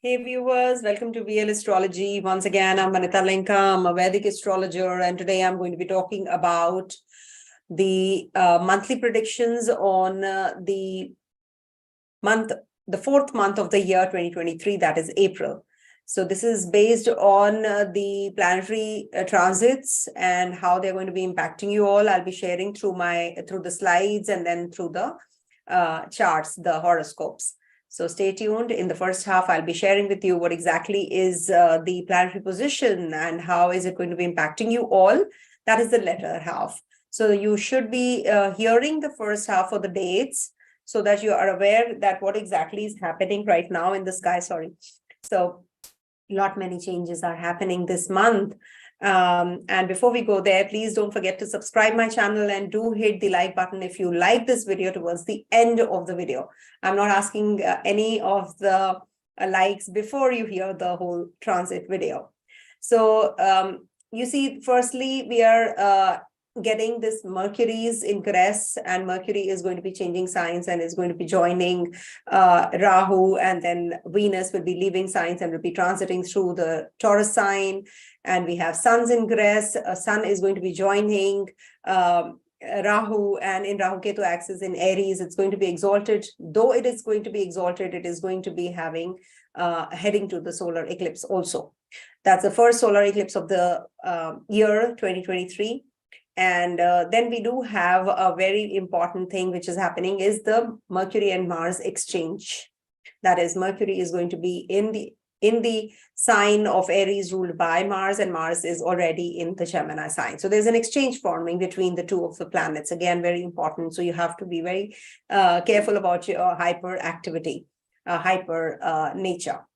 Hey viewers, welcome to VL Astrology. Once again, I'm Vanita Lenka. I'm a Vedic astrologer, and today I'm going to be talking about the monthly predictions on the fourth month of the year 2023, that is April. So this is based on the planetary transits and how they're going to be impacting you all. I'll be sharing through the slides and then through the charts, the horoscopes. So stay tuned. In the first half, I'll be sharing with you what exactly is the planetary position and how is it going to be impacting you all. That is the latter half. So you should be hearing the first half for the dates so that you are aware that what exactly is happening right now in the sky. So many changes are happening this month. And before we go there, please don't forget to subscribe my channel and do hit the like button if you like this video towards the end of the video. I'm not asking any of the likes before you hear the whole transit video. So you see, firstly, we are getting this Mercury's ingress, and Mercury is going to be changing signs and is going to be joining Rahu, and then Venus will be leaving signs and will be transiting through the Taurus sign. And we have Sun's ingress. Sun is going to be joining Rahu, and in Rahu Ketu axis in Aries, it's going to be exalted. Though it is going to be exalted, it is going to be having heading to the solar eclipse also. That's the first solar eclipse of the year 2023. And then we do have a very important thing which is happening is the Mercury and Mars exchange. That is, Mercury is going to be in the sign of Aries ruled by Mars, and Mars is already in the Gemini sign. So there's an exchange forming between the two of the planets. Again, very important. So you have to be very careful about your hyperactivity, hyper nature.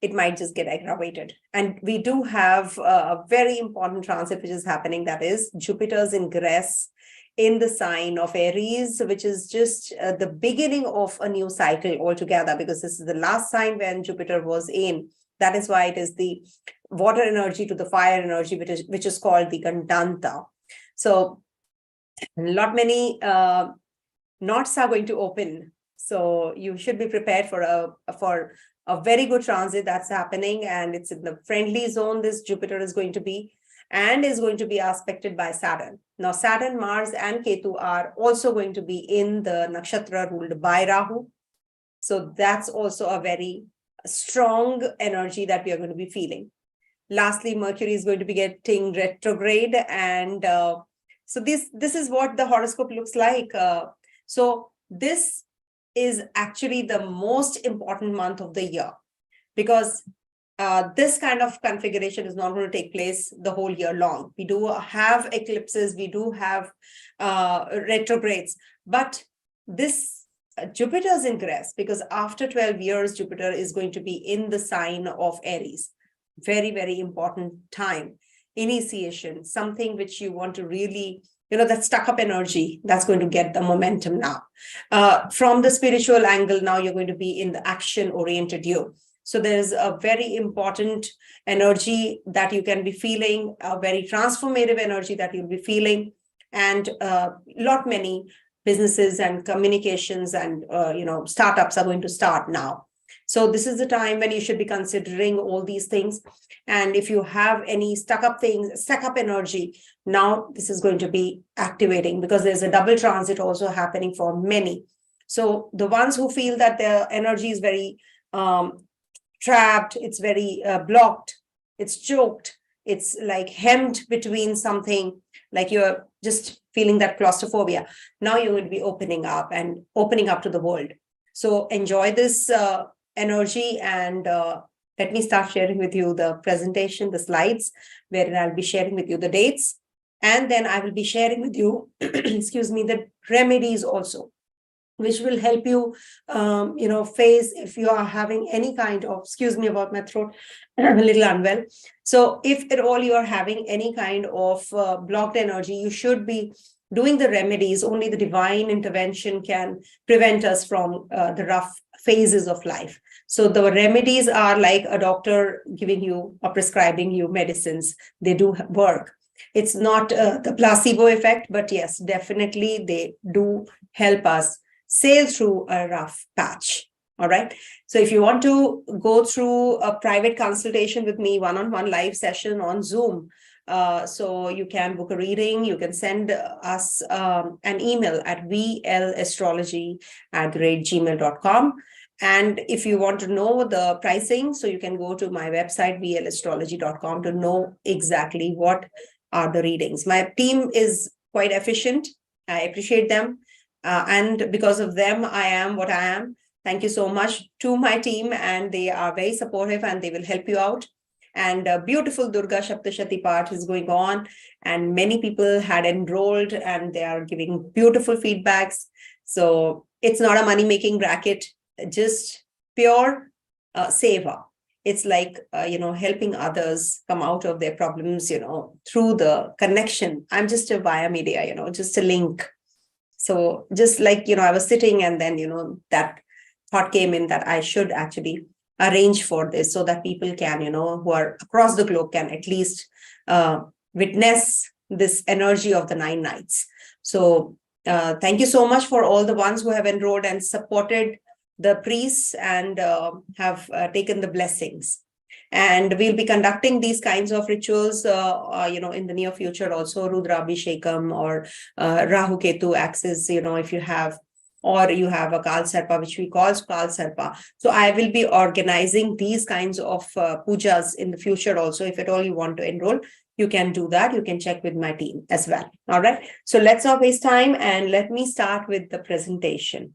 It might just get aggravated. And we do have a very important transit which is happening, that is Jupiter's ingress in the sign of Aries, which is just the beginning of a new cycle altogether, because this is the last sign when Jupiter was in. That is why it is the water energy to the fire energy, which is called the Gandanta. So many knots are going to open. So you should be prepared for a very good transit that's happening, and it's in the friendly zone. This Jupiter is going to be, and is going to be aspected by Saturn. Now, Saturn, Mars, and Ketu are also going to be in the Nakshatra ruled by Rahu. So that's also a very strong energy that we are going to be feeling. Lastly, Mercury is going to be getting retrograde, and so this is what the horoscope looks like. So this is actually the most important month of the year, because this kind of configuration is not going to take place the whole year long. We do have eclipses, we do have retrogrades, but this Jupiter's ingress, because after 12 years, Jupiter is going to be in the sign of Aries. Very, very important time. Initiation, something which you want to really, that stuck up energy, that's going to get the momentum now. From the spiritual angle, now you're going to be in the action-oriented you. So there's a very important energy that you can be feeling, a very transformative energy that you'll be feeling, and many businesses and communications and startups are going to start now. So this is the time when you should be considering all these things. And if you have any stuck up energy, now this is going to be activating, because there's a double transit also happening for many. So the ones who feel that their energy is very trapped, it's very blocked, it's choked, it's like hemmed between something, like you're just feeling that claustrophobia. Now you will be opening up to the world. So enjoy this energy, and let me start sharing with you the presentation, the slides, where I'll be sharing with you the dates, and then I will be sharing with you, the remedies also, which will help you, face if you are having any kind of, excuse me about my throat, I'm a little unwell. So if at all you are having any kind of blocked energy, you should be doing the remedies. Only the divine intervention can prevent us from the rough phases of life. So the remedies are like a doctor giving you or prescribing you medicines. They do work. It's not the placebo effect, but yes, definitely they do help us sail through a rough patch. All right. So if you want to go through a private consultation with me, one-on-one live session on Zoom, so you can book a reading, you can send us an email at vlastrology@gmail.com. And if you want to know the pricing, so you can go to my website, vlastrology.com, to know exactly what are the readings. My team is quite efficient. I appreciate them. And because of them, I am what I am. Thank you so much to my team, and they are very supportive and they will help you out. And a beautiful Durga Shaptathi Paath is going on, and many people had enrolled and they are giving beautiful feedbacks. So it's not a money-making racket, just pure seva. It's like, helping others come out of their problems, through the connection. I'm just a via media, just a link. So just like, I was sitting and then, that thought came in that I should actually arrange for this so that people can, who are across the globe can at least witness this energy of the 9 nights. So thank you so much for all the ones who have enrolled and supported the priests and have taken the blessings. And we'll be conducting these kinds of rituals, in the near future also, RudraAbhishekam or Rahu Ketu axis, if you have, or you have a Kal Sarpa, which we call Kal Sarpa. So I will be organizing these kinds of pujas in the future also. If at all you want to enroll, you can do that. You can check with my team as well. All right. So let's not waste time and let me start with the presentation.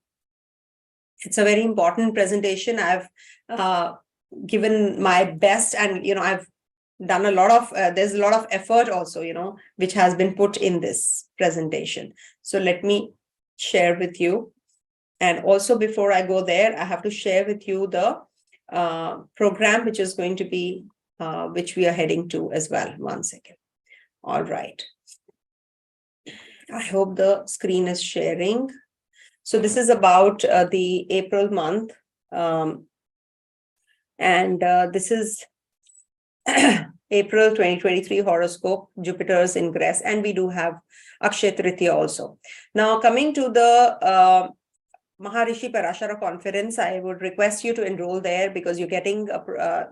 It's a very important presentation. I've given my best, and I've done a lot of there's a lot of effort also, which has been put in this presentation. So let me share with you. And also before I go there, I have to share with you the program which is going to be which we are heading to as well. 1 second. All right. I hope the screen is sharing. So this is about the April month. And this is April 2023 horoscope, Jupiter's ingress, and we do have Akshaya Tritiya also. Now, coming to the Maharishi Parashara conference, I would request you to enroll there because you're getting a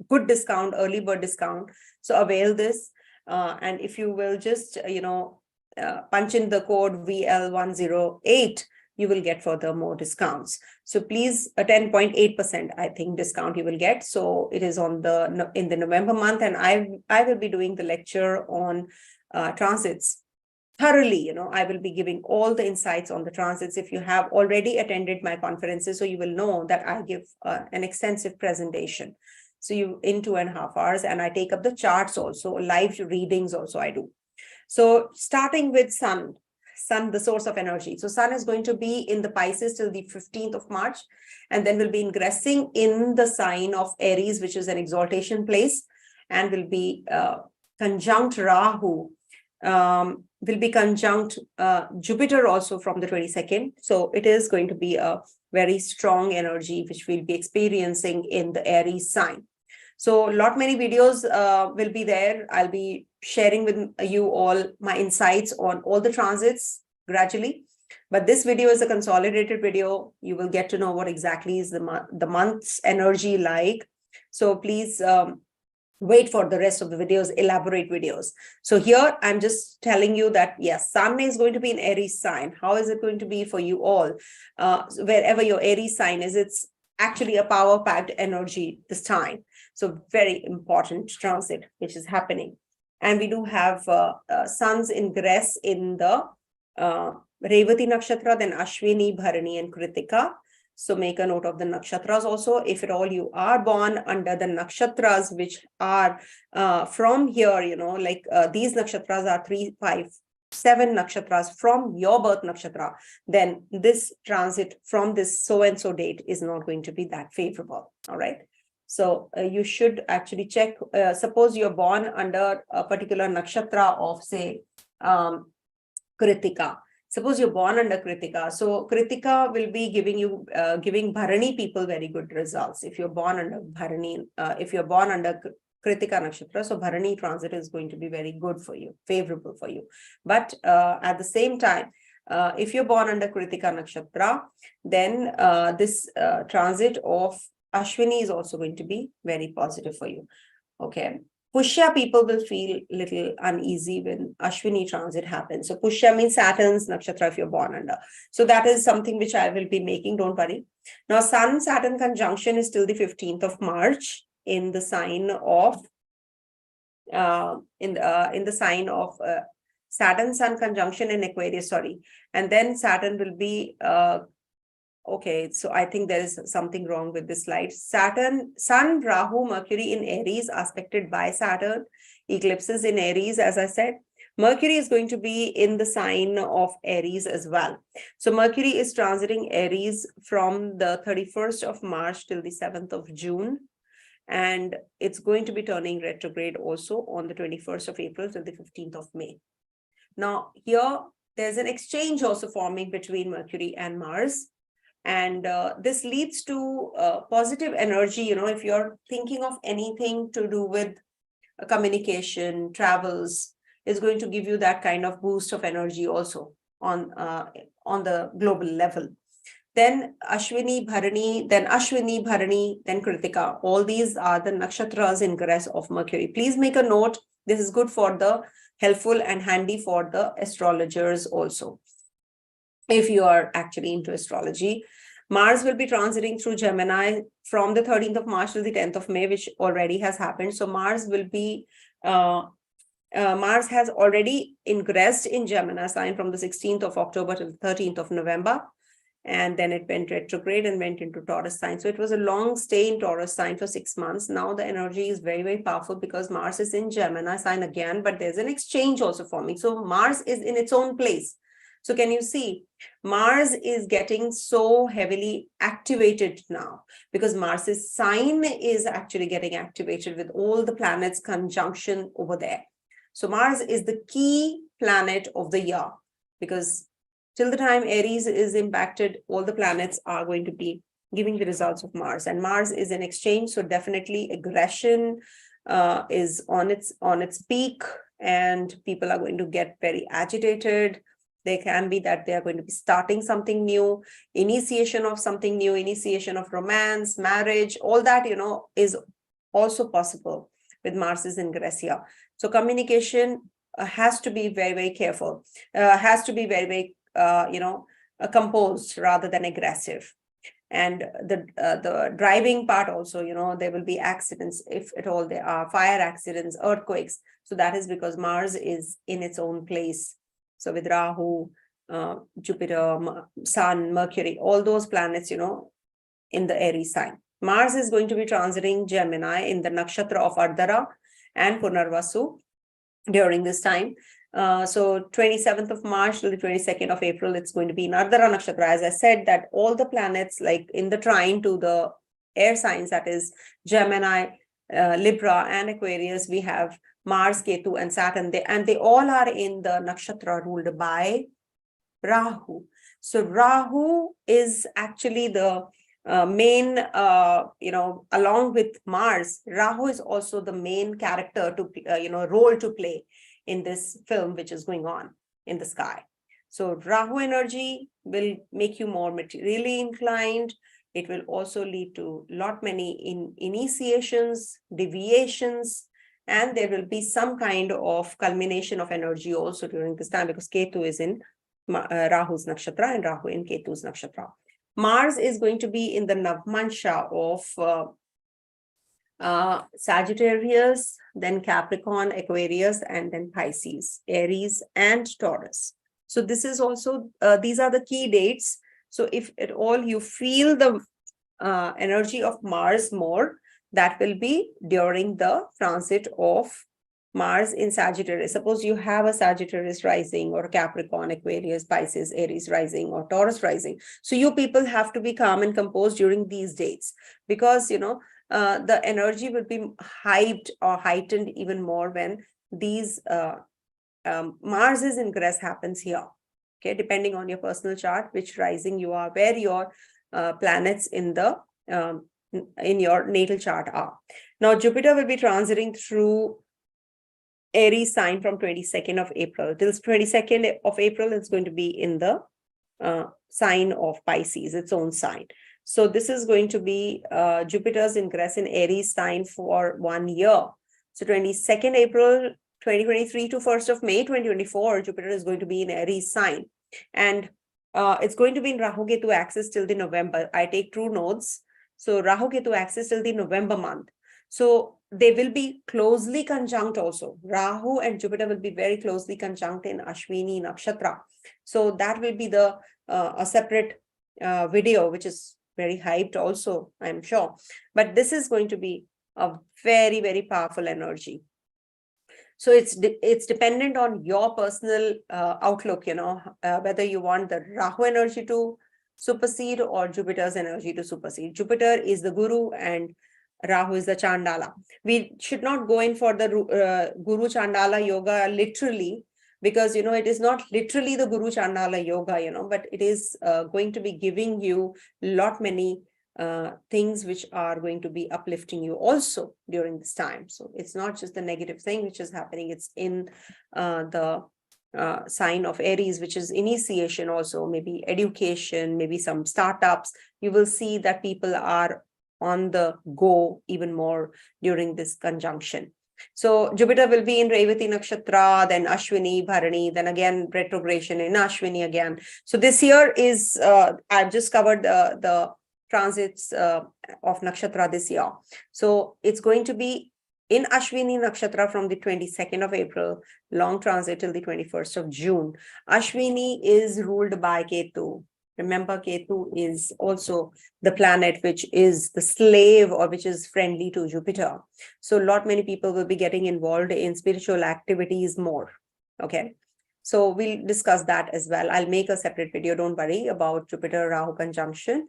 good discount, early bird discount. So avail this, and if you will just punch in the code VL108. You will get further more discounts. So please, a 10.8%, I think, discount you will get. So it is in the November month, and I will be doing the lecture on transits thoroughly. I will be giving all the insights on the transits. If you have already attended my conferences, so you will know that I give an extensive presentation. So in 2.5 hours, and I take up the charts also, live readings also I do. So starting with Sun, the source of energy. So Sun is going to be in the Pisces till the 15th of March, and then will be ingressing in the sign of Aries, which is an exaltation place, and will be conjunct Rahu, will be conjunct Jupiter also from the 22nd. So it is going to be a very strong energy, which we'll be experiencing in the Aries sign. So many videos will be there. I'll be sharing with you all my insights on all the transits gradually. But this video is a consolidated video. You will get to know what exactly is the month's energy like. So please wait for the rest of the videos, elaborate videos. So here I'm just telling you that, yes, Sun is going to be in Aries sign. How is it going to be for you all? Wherever your Aries sign is, it's actually a power-packed energy this time. So very important transit, which is happening. And we do have Sun's ingress in the Revati Nakshatra, then Ashwini, Bharani, and Kritika. So make a note of the nakshatras also. If at all you are born under the nakshatras, which are from here, these nakshatras are 3, 5, 7 nakshatras from your birth nakshatra, then this transit from this so-and-so date is not going to be that favorable. All right. So you should actually check. Suppose you're born under a particular nakshatra of, say, Kritika. Suppose you're born under Kritika. So Kritika will be giving you, giving Bharani people very good results. If you're born under Bharani, if you're born under Kritika Nakshatra, so Bharani transit is going to be very good for you, favorable for you. But at the same time, If you're born under Kritika Nakshatra, then this transit of Ashwini is also going to be very positive for you. Okay. Pushya people will feel little uneasy when Ashwini transit happens. So Pushya means Saturn's nakshatra if you're born under. So that is something which I will be making, don't worry. Now Sun Saturn conjunction is till the 15th of March in the sign of Saturn Sun conjunction in Aquarius, sorry. And then Saturn will be okay, so I think there is something wrong with this slide. Saturn, Sun, Rahu, Mercury in Aries aspected by Saturn, eclipses in Aries, as I said. Mercury is going to be in the sign of Aries as well. So Mercury is transiting Aries from the 31st of March till the 7th of June. And it's going to be turning retrograde also on the 21st of April till the 15th of May. Now here, there's an exchange also forming between Mercury and Mars. And this leads to positive energy, you know, if you're thinking of anything to do with communication, travels, is going to give you that kind of boost of energy also on the global level. Then Ashwini, Bharani, then Kritika. All these are the nakshatras ingress of Mercury. Please make a note. This is good for the helpful and handy for the astrologers also. If you are actually into astrology, Mars will be transiting through Gemini from the 13th of March to the 10th of May, which already has happened. So Mars will be, Mars has already ingressed in Gemini sign from the 16th of October to the 13th of November. And then it went retrograde and went into Taurus sign. So it was a long stay in Taurus sign for 6 months. Now the energy is very, very powerful because Mars is in Gemini sign again, but there's an exchange also forming. So Mars is in its own place. So can you see, Mars is getting so heavily activated now because Mars's sign is actually getting activated with all the planets conjunction over there. So Mars is the key planet of the year because till the time Aries is impacted, all the planets are going to be giving the results of Mars. And Mars is in exchange, so definitely aggression is on its peak and people are going to get very agitated. There can be that they are going to be starting something new, initiation of something new, initiation of romance, marriage, all that, you know, is also possible with Mars's ingress here. So communication has to be very, very careful, has to be very, very, composed rather than aggressive. And the driving part also, you know, there will be accidents, if at all there are fire accidents, earthquakes. So that is because Mars is in its own place. So with Rahu, Jupiter, Sun, Mercury, all those planets, you know, in the Aries sign. Mars is going to be transiting Gemini in the nakshatra of Ardhara and Punarvasu during this time. So 27th of March till the 22nd of April, it's going to be in Ardhara nakshatra. As I said, that all the planets like in the trine to the air signs, that is Gemini, Libra and Aquarius, we have Mars, Ketu and Saturn, they all are in the nakshatra ruled by Rahu. So Rahu is actually the main, along with Mars, Rahu is also the main character to, role to play in this film, which is going on in the sky. So Rahu energy will make you more materially inclined. It will also lead to many initiations, deviations, and there will be some kind of culmination of energy also during this time because Ketu is in Rahu's nakshatra and Rahu in Ketu's nakshatra. Mars is going to be in the Navamsa of Sagittarius, then Capricorn, Aquarius, and then Pisces, Aries, and Taurus. So this is also, these are the key dates. So if at all you feel the energy of Mars more, that will be during the transit of Mars in Sagittarius. Suppose you have a Sagittarius rising or Capricorn, Aquarius, Pisces, Aries rising or Taurus rising. So you people have to be calm and composed during these dates because, the energy will be hyped or heightened even more when these Mars's ingress happens here. Okay, depending on your personal chart, which rising you are, where your planets in your natal chart are. Now, Jupiter will be transiting through Aries sign from 22nd of April. Till 22nd of April, it's going to be in the sign of Pisces, its own sign. So this is going to be Jupiter's ingress in Aries sign for 1 year. So 22nd April 2023 to 1st of May 2024, Jupiter is going to be in Aries sign. And it's going to be in Rahu Ketu axis till the November. I take true notes. So Rahu Ketu axis till the November month. So they will be closely conjunct also. Rahu and Jupiter will be very closely conjunct in Ashwini Nakshatra. So that will be the a separate video, which is very hyped also, I'm sure. But this is going to be a very, very powerful energy. So it's dependent on your personal outlook, whether you want the Rahu energy to supersede or Jupiter's energy to supersede. Jupiter is the Guru and Rahu is the Chandala. We should not go in for the Guru Chandala yoga literally, because, it is not literally the Guru Chandala yoga, but it is going to be giving you many things which are going to be uplifting you also during this time. So it's not just the negative thing which is happening. It's in the sign of Aries, which is initiation also, maybe education, maybe some startups. You will see that people are on the go even more during this conjunction. So Jupiter will be in Revati Nakshatra, then Ashwini, Bharani, then again retrogression in Ashwini again. So this year is, I've just covered the transits of Nakshatra this year. So it's going to be in Ashwini Nakshatra from the 22nd of April, long transit till the 21st of June. Ashwini is ruled by Ketu. Remember, Ketu is also the planet which is the slave or which is friendly to Jupiter. So many people will be getting involved in spiritual activities more. Okay. So we'll discuss that as well. I'll make a separate video, don't worry, about Jupiter-Rahu conjunction.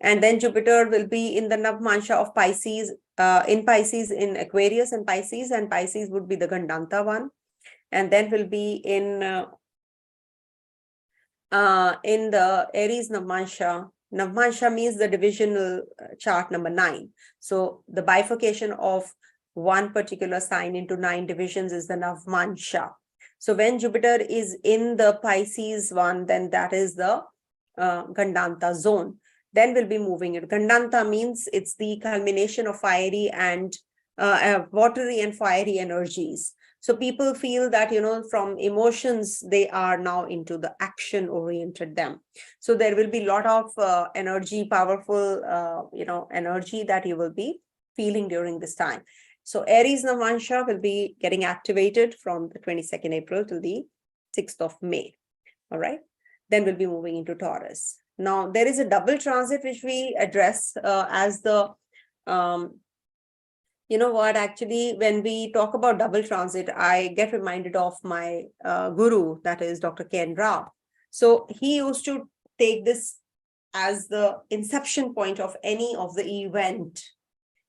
And then Jupiter will be in the Navamsa of Pisces, in Aquarius and Pisces would be the Gandanta one. And then will be in the Aries Navamsa. Navamsa means the divisional chart number 9. So the bifurcation of one particular sign into 9 divisions is the Navamsa. So when Jupiter is in the Pisces one, then that is the Gandanta zone. Then we'll be moving it. Gandanta means it's the culmination of fiery and watery and fiery energies. So people feel that, from emotions, they are now into the action-oriented them. So there will be a lot of energy, powerful, energy that you will be feeling during this time. So Aries Navamsa will be getting activated from the 22nd April to the 6th of May. All right. Then we'll be moving into Taurus. Now, there is a double transit which we address as the, actually, when we talk about double transit, I get reminded of my guru, that is Dr. Ken Rao. So he used to take this as the inception point of any of the event.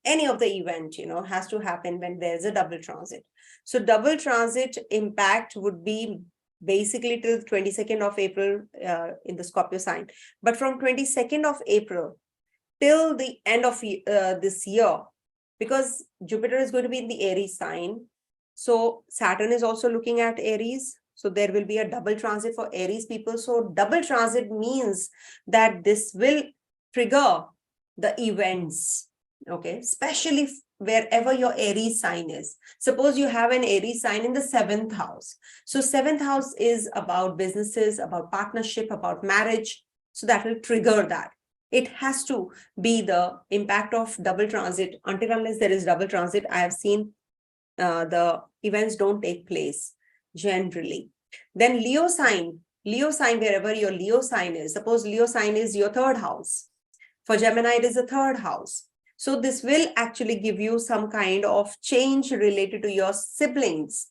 Any of the event, has to happen when there's a double transit. So double transit impact would be basically till 22nd of April in the Scorpio sign. But from 22nd of April till the end of this year, because Jupiter is going to be in the Aries sign, so Saturn is also looking at Aries. So there will be a double transit for Aries people. So double transit means that this will trigger the events, okay, especially wherever your Aries sign is. Suppose you have an Aries sign in the 7th house. So 7th house is about businesses, about partnership, about marriage. So that will trigger that. It has to be the impact of double transit. Until unless there is double transit, I have seen the events don't take place generally. Then Leo sign, wherever your Leo sign is. Suppose Leo sign is your 3rd house. For Gemini, it is the 3rd house. So this will actually give you some kind of change related to your siblings,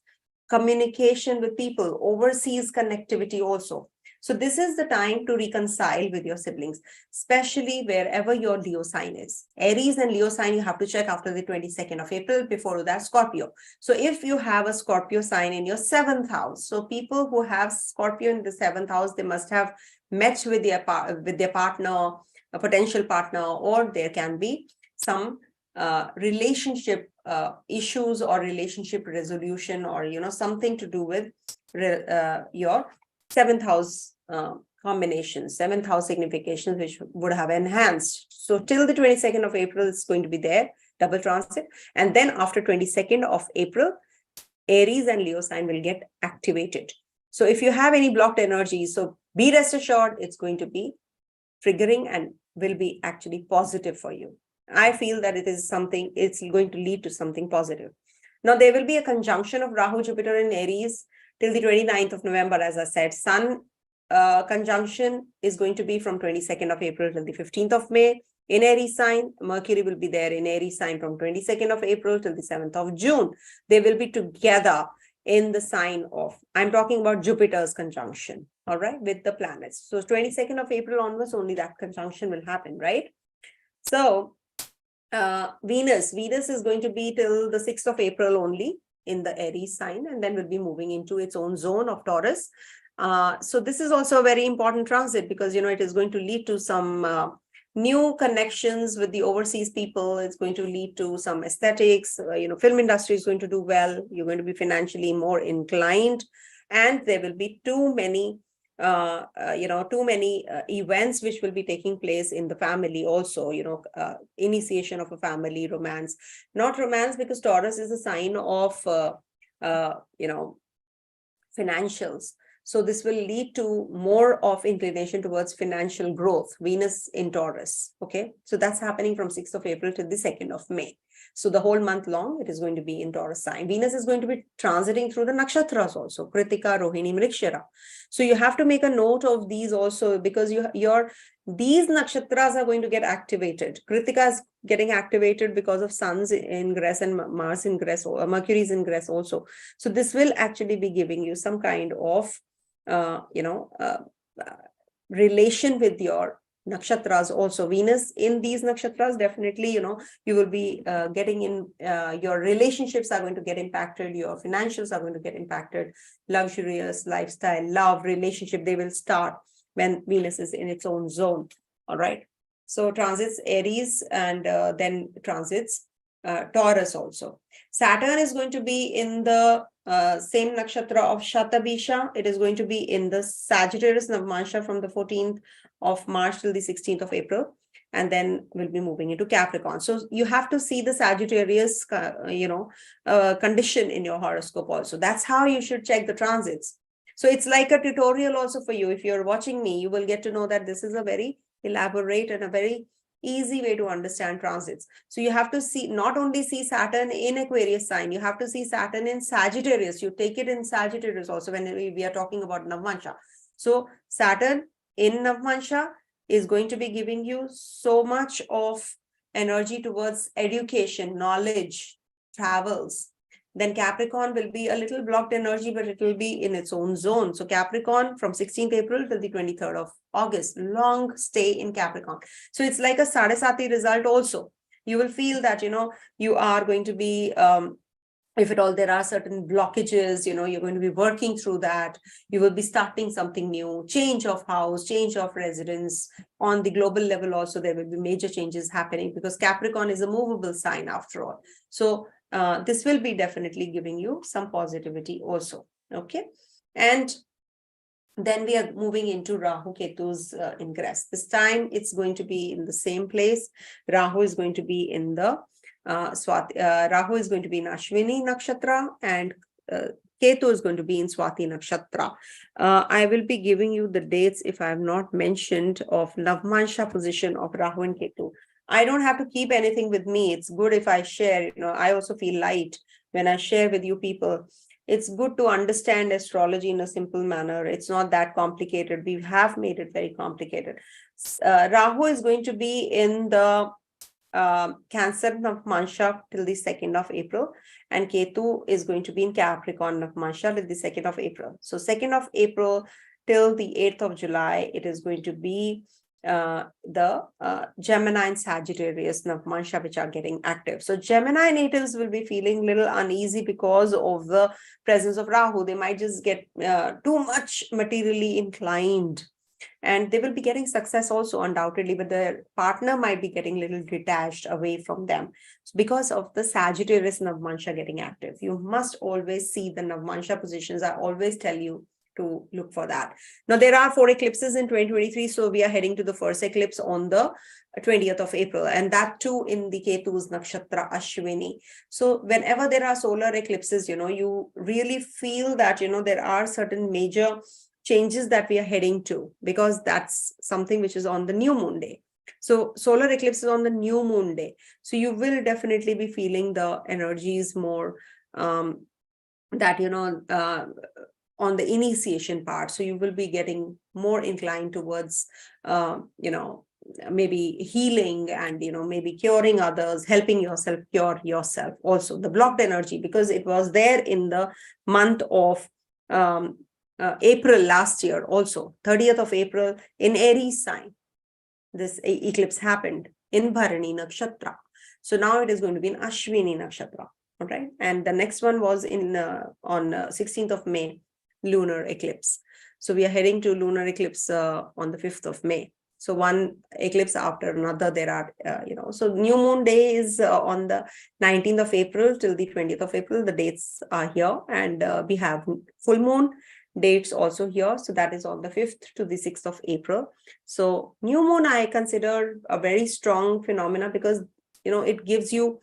communication with people, overseas connectivity also. So this is the time to reconcile with your siblings, especially wherever your Leo sign is. Aries and Leo sign, you have to check after the 22nd of April, before that Scorpio. So if you have a Scorpio sign in your 7th house, so people who have Scorpio in the 7th house, they must have met with their partner, a potential partner, or there can be some relationship issues or relationship resolution, or something to do with your seventh house combinations, seventh house significations, which would have enhanced. So till the 22nd of April, it's going to be there, double transit. And then after 22nd of April, Aries and Leo sign will get activated. So if you have any blocked energy, so be rest assured, it's going to be triggering and will be actually positive for you. I feel that it's going to lead to something positive. Now, there will be a conjunction of Rahu, Jupiter in Aries till the 29th of November, as I said. Sun conjunction is going to be from 22nd of April till the 15th of May. In Aries sign, Mercury will be there in Aries sign from 22nd of April till the 7th of June. They will be together in the sign of, I'm talking about Jupiter's conjunction, all right, with the planets. So 22nd of April onwards, only that conjunction will happen, right? So Venus is going to be till the 6th of April only in the Aries sign, and then will be moving into its own zone of Taurus. So this is also a very important transit because, it is going to lead to some new connections with the overseas people. It's going to lead to some aesthetics, film industry is going to do well. You're going to be financially more inclined, and there will be too many events which will be taking place in the family also, initiation of a family, romance, not romance, because Taurus is a sign of, financials. So this will lead to more of inclination towards financial growth, Venus in Taurus. Okay, so that's happening from 6th of April to the 2nd of May. So the whole month long, it is going to be in Taurus sign. Venus is going to be transiting through the nakshatras also, Kritika, Rohini, Mrigashira. So you have to make a note of these also, because these nakshatras are going to get activated. Kritika is getting activated because of Sun's ingress and Mars ingress, or Mercury's ingress also. So this will actually be giving you some kind of relation with your nakshatras also. Venus in these nakshatras, definitely, you will be getting in, your relationships are going to get impacted, your financials are going to get impacted, luxurious lifestyle, love, relationship, they will start when Venus is in its own zone. All right. So transits Aries, and then transits Taurus also. Saturn is going to be in the same nakshatra of Shatabisha. It is going to be in the Sagittarius Navamsa from the 14th of March till the 16th of April, and then we'll be moving into Capricorn. So you have to see the Sagittarius, condition in your horoscope also. That's how you should check the transits. So it's like a tutorial also for you. If you're watching me, you will get to know that this is a very elaborate and a very easy way to understand transits. So you have to not only see Saturn in Aquarius sign, you have to see Saturn in Sagittarius. You take it in Sagittarius also when we are talking about Navamsa. So Saturn in Navamsa is going to be giving you so much of energy towards education, knowledge, travels. Then Capricorn will be a little blocked energy, but it will be in its own zone. So Capricorn from 16th April till the 23rd of August, long stay in Capricorn. So it's like a Sadesati result also. You will feel that, you are going to be, if at all there are certain blockages, you're going to be working through that. You will be starting something new, change of house, change of residence. On the global level also, there will be major changes happening because Capricorn is a movable sign after all. So this will be definitely giving you some positivity also. Okay. And then we are moving into Rahu Ketu's ingress. This time it's going to be in the same place. Rahu is going to be in the Rahu is going to be in Ashwini Nakshatra, and Ketu is going to be in Swati Nakshatra. I will be giving you the dates, if I have not mentioned, of Navamsa position of Rahu and Ketu. I don't have to keep anything with me. It's good if I share. I also feel light when I share with you people. It's good to understand astrology in a simple manner. It's not that complicated. We have made it very complicated. Rahu is going to be in the Cancer Navamsa till the 2nd of April, and Ketu is going to be in Capricorn Navamsa till the 2nd of April. So 2nd of April till the 8th of July, it is going to be the Gemini and Sagittarius Navamsa which are getting active. So Gemini natives will be feeling a little uneasy because of the presence of Rahu. They might just get too much materially inclined. And they will be getting success also, undoubtedly, but their partner might be getting a little detached away from them because of the Sagittarius Navamsa getting active. You must always see the Navamsa positions. I always tell you to look for that. Now, there are 4 eclipses in 2023, so we are heading to the first eclipse on the 20th of April, and that too in the Ketu's Nakshatra Ashwini. So whenever there are solar eclipses, you really feel that, there are certain major changes that we are heading to, because that's something which is on the new moon day. So solar eclipse is on the new moon day. So you will definitely be feeling the energies more, that, on the initiation part. So you will be getting more inclined towards, maybe healing and, maybe curing others, helping yourself cure yourself. Also the blocked energy, because it was there in the month of April last year, also 30th of April in Aries sign. This eclipse happened in Bharani Nakshatra. So now it is going to be in Ashwini Nakshatra. All right. And the next one was on 16th of May, lunar eclipse. So we are heading to lunar eclipse on the 5th of May. So one eclipse after another, there are, so new moon day is on the 19th of April till the 20th of April. The dates are here, and we have full moon dates also here. So that is on the 5th to the 6th of April. So new moon, I consider a very strong phenomena, because, it gives you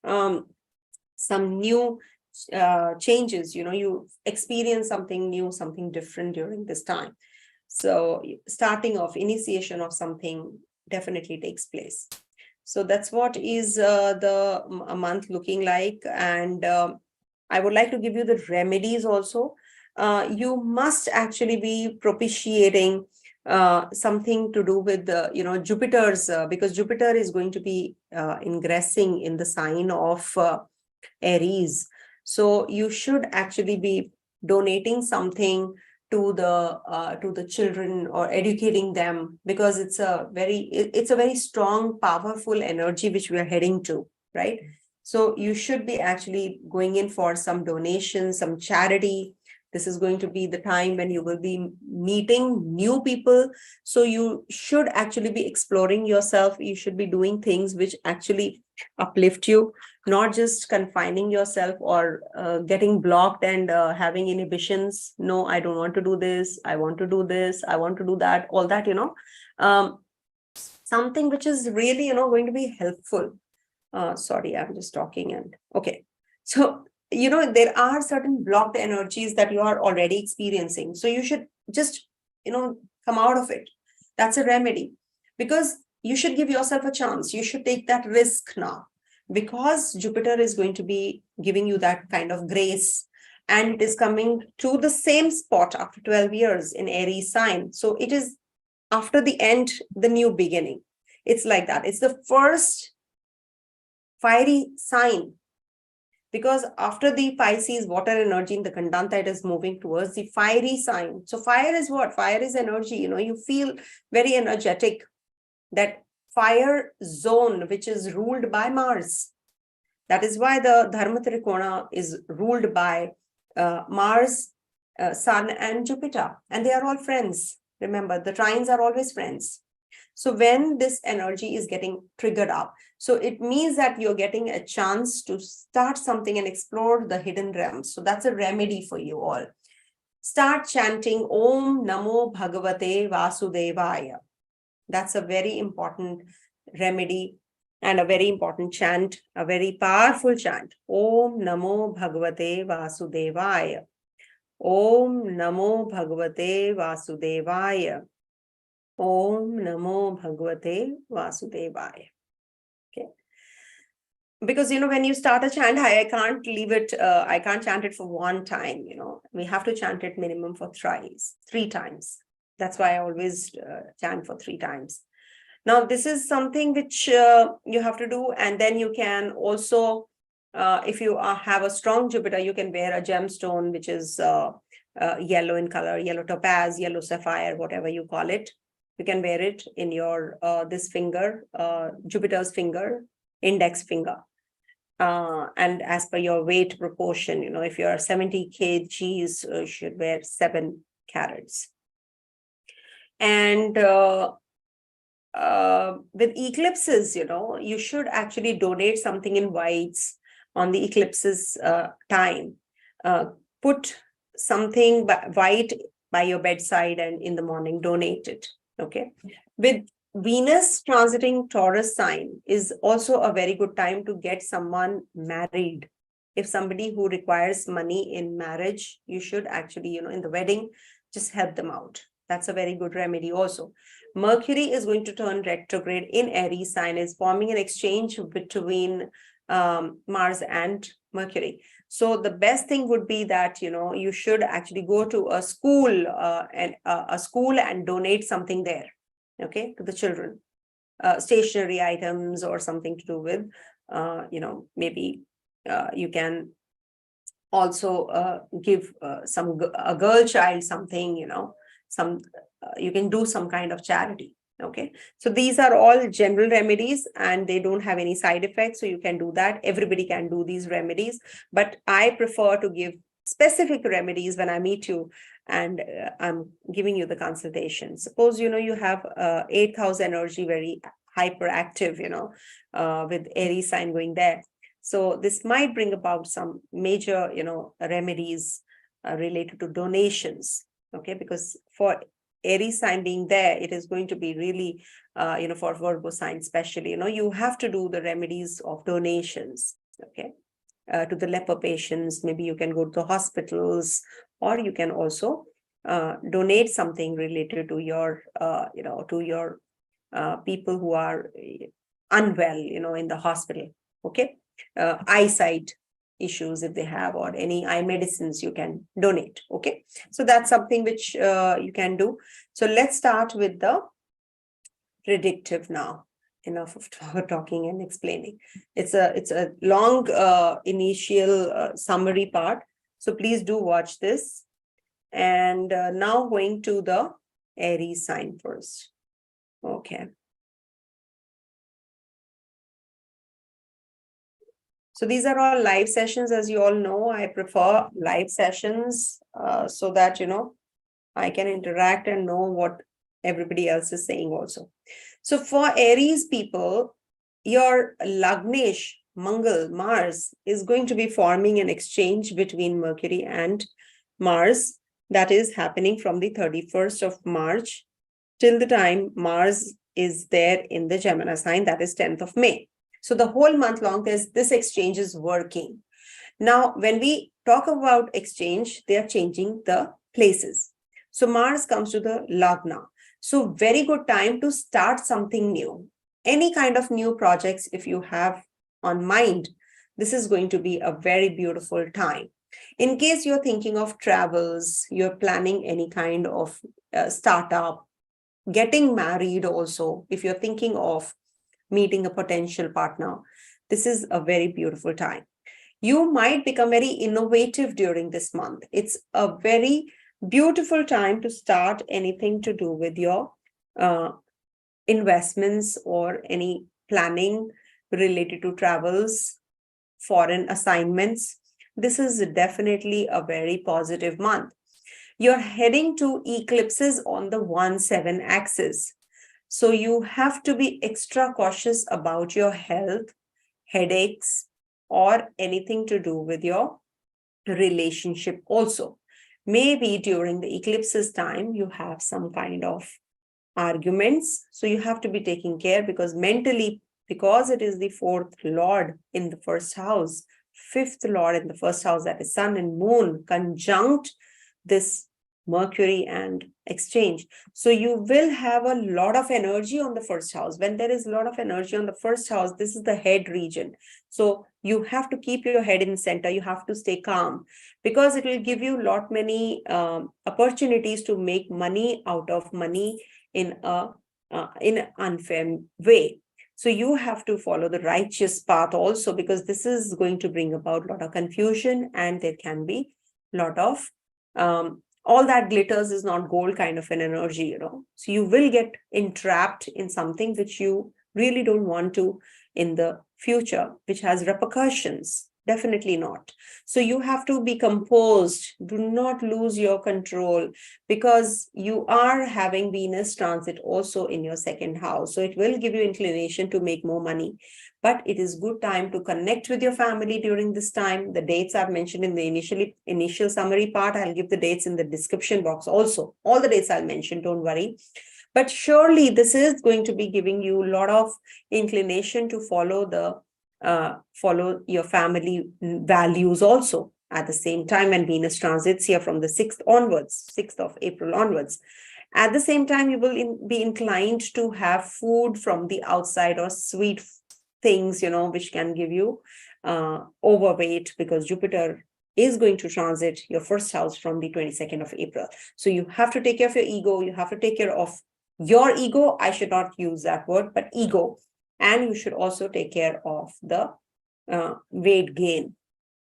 some new changes, you experience something new, something different during this time. So starting of initiation of something definitely takes place. So that's what is the month looking like. And I would like to give you the remedies also. You must actually be propitiating something to do with Jupiter's, because Jupiter is going to be ingressing in the sign of Aries. So you should actually be donating something to the children, or educating them, because it's a very strong, powerful energy which we are heading to, right? So you should be actually going in for some donation, some charity. This is going to be the time when you will be meeting new people. So you should actually be exploring yourself. You should be doing things which actually uplift you, not just confining yourself or getting blocked and having inhibitions. No, I don't want to do this. I want to do this. I want to do that. All that, something which is really, going to be helpful. Sorry, I'm just talking and okay. So, there are certain blocked energies that you are already experiencing. So you should just, come out of it. That's a remedy, because you should give yourself a chance. You should take that risk now, because Jupiter is going to be giving you that kind of grace, and it is coming to the same spot after 12 years in Aries sign. So it is after the end, the new beginning. It's like that. It's the first fiery sign, because after the Pisces water energy in the Kandanta, it is moving towards the fiery sign. So fire is what? Fire is energy. You feel very energetic. That fire zone, which is ruled by Mars. That is why the Dharma Trikona is ruled by Mars, Sun, and Jupiter. And they are all friends. Remember, the trines are always friends. So when this energy is getting triggered up, so it means that you're getting a chance to start something and explore the hidden realms. So that's a remedy for you all. Start chanting Om Namo Bhagavate Vasudevaya. That's a very important remedy and a very important chant, a very powerful chant. Om Namo Bhagavate Vasudevaya. Om Namo Bhagavate Vasudevaya. Om Namo Bhagavate Vasudevaya. Okay. Because, when you start a chant, I can't leave it, I can't chant it for one time, we have to chant it minimum for three times. That's why I always chant for 3 times. Now, this is something which you have to do. And then you can also, if you have a strong Jupiter, you can wear a gemstone, which is yellow in color, yellow topaz, yellow sapphire, whatever you call it. You can wear it in your, this finger, Jupiter's finger, index finger. And as per your weight proportion, if you're 70 kgs, you should wear 7 carats. And with eclipses, you should actually donate something in whites on the eclipses time. Put something white by your bedside and in the morning donate it. Okay. With Venus transiting Taurus sign is also a very good time to get someone married. If somebody who requires money in marriage, you should actually, in the wedding, just help them out. That's a very good remedy also. Mercury is going to turn retrograde in Aries sign, is forming an exchange between Mars and Mercury. So the best thing would be that, you should actually go to a school and donate something there, okay, to the children, stationery items or something to do with, maybe you can also give a girl child something, you can do some kind of charity. Okay, so these are all general remedies and they don't have any side effects, so you can do that. Everybody can do these remedies, but I prefer to give specific remedies when I meet you and I'm giving you the consultation. Suppose you have 8th house energy, very hyperactive, with Aries sign going there. So this might bring about some major, remedies related to donations. Okay, because for Aries sign being there, it is going to be really, for Virgo sign especially, you have to do the remedies of donations. Okay, to the leper patients, maybe you can go to the hospitals, or you can also donate something related to your, people who are unwell, in the hospital. Okay, eyesight issues if they have, or any eye medicines you can donate. Okay, so that's something which you can do. So let's start with the predictive now. Enough of talking and explaining. It's a long initial summary part, so please do watch this. And now going to the Aries sign first. Okay, so these are all live sessions. As you all know, I prefer live sessions so that, I can interact and know what everybody else is saying also. So for Aries people, your Lagnesh, Mangal, Mars is going to be forming an exchange between Mercury and Mars that is happening from the 31st of March till the time Mars is there in the Gemini sign, that is 10th of May. So the whole month long, this exchange is working. Now, when we talk about exchange, they are changing the places. So Mars comes to the Lagna. So very good time to start something new. Any kind of new projects, if you have on mind, this is going to be a very beautiful time. In case you're thinking of travels, you're planning any kind of startup, getting married also, if you're thinking of meeting a potential partner, this is a very beautiful time. You might become very innovative during this month. It's a very beautiful time to start anything to do with your investments or any planning related to travels, foreign assignments. This is definitely a very positive month. You're heading to eclipses on the 1-7 axis. So you have to be extra cautious about your health, headaches, or anything to do with your relationship also. Maybe during the eclipses time, you have some kind of arguments. So you have to be taking care, because mentally, because it is the 4th Lord in the first house, 5th Lord in the first house, that is Sun and Moon, conjunct this Mercury and exchange. So you will have a lot of energy on the first house. When there is a lot of energy on the first house, this is the head region. So you have to keep your head in center. You have to stay calm, because it will give you many opportunities to make money out of money in an unfair way. So you have to follow the righteous path also, because this is going to bring about a lot of confusion, and there can be a lot of all that glitters is not gold kind of an energy, So you will get entrapped in something which you really don't want to in the future, which has repercussions. Definitely not. So you have to be composed. Do not lose your control, because you are having Venus transit also in your second house. So it will give you inclination to make more money, but it is good time to connect with your family during this time. The dates I've mentioned in the initial summary part. I'll give the dates in the description box also. All the dates I'll mention, don't worry. But surely this is going to be giving you a lot of inclination to follow your family values also at the same time. And Venus transits here from the 6th of April onwards. At the same time, you will be inclined to have food from the outside or sweet things, which can give you overweight, because Jupiter is going to transit your first house from the 22nd of April. So you have to take care of your ego. You have to take care of your ego. I should not use that word, but ego. And you should also take care of the weight gain.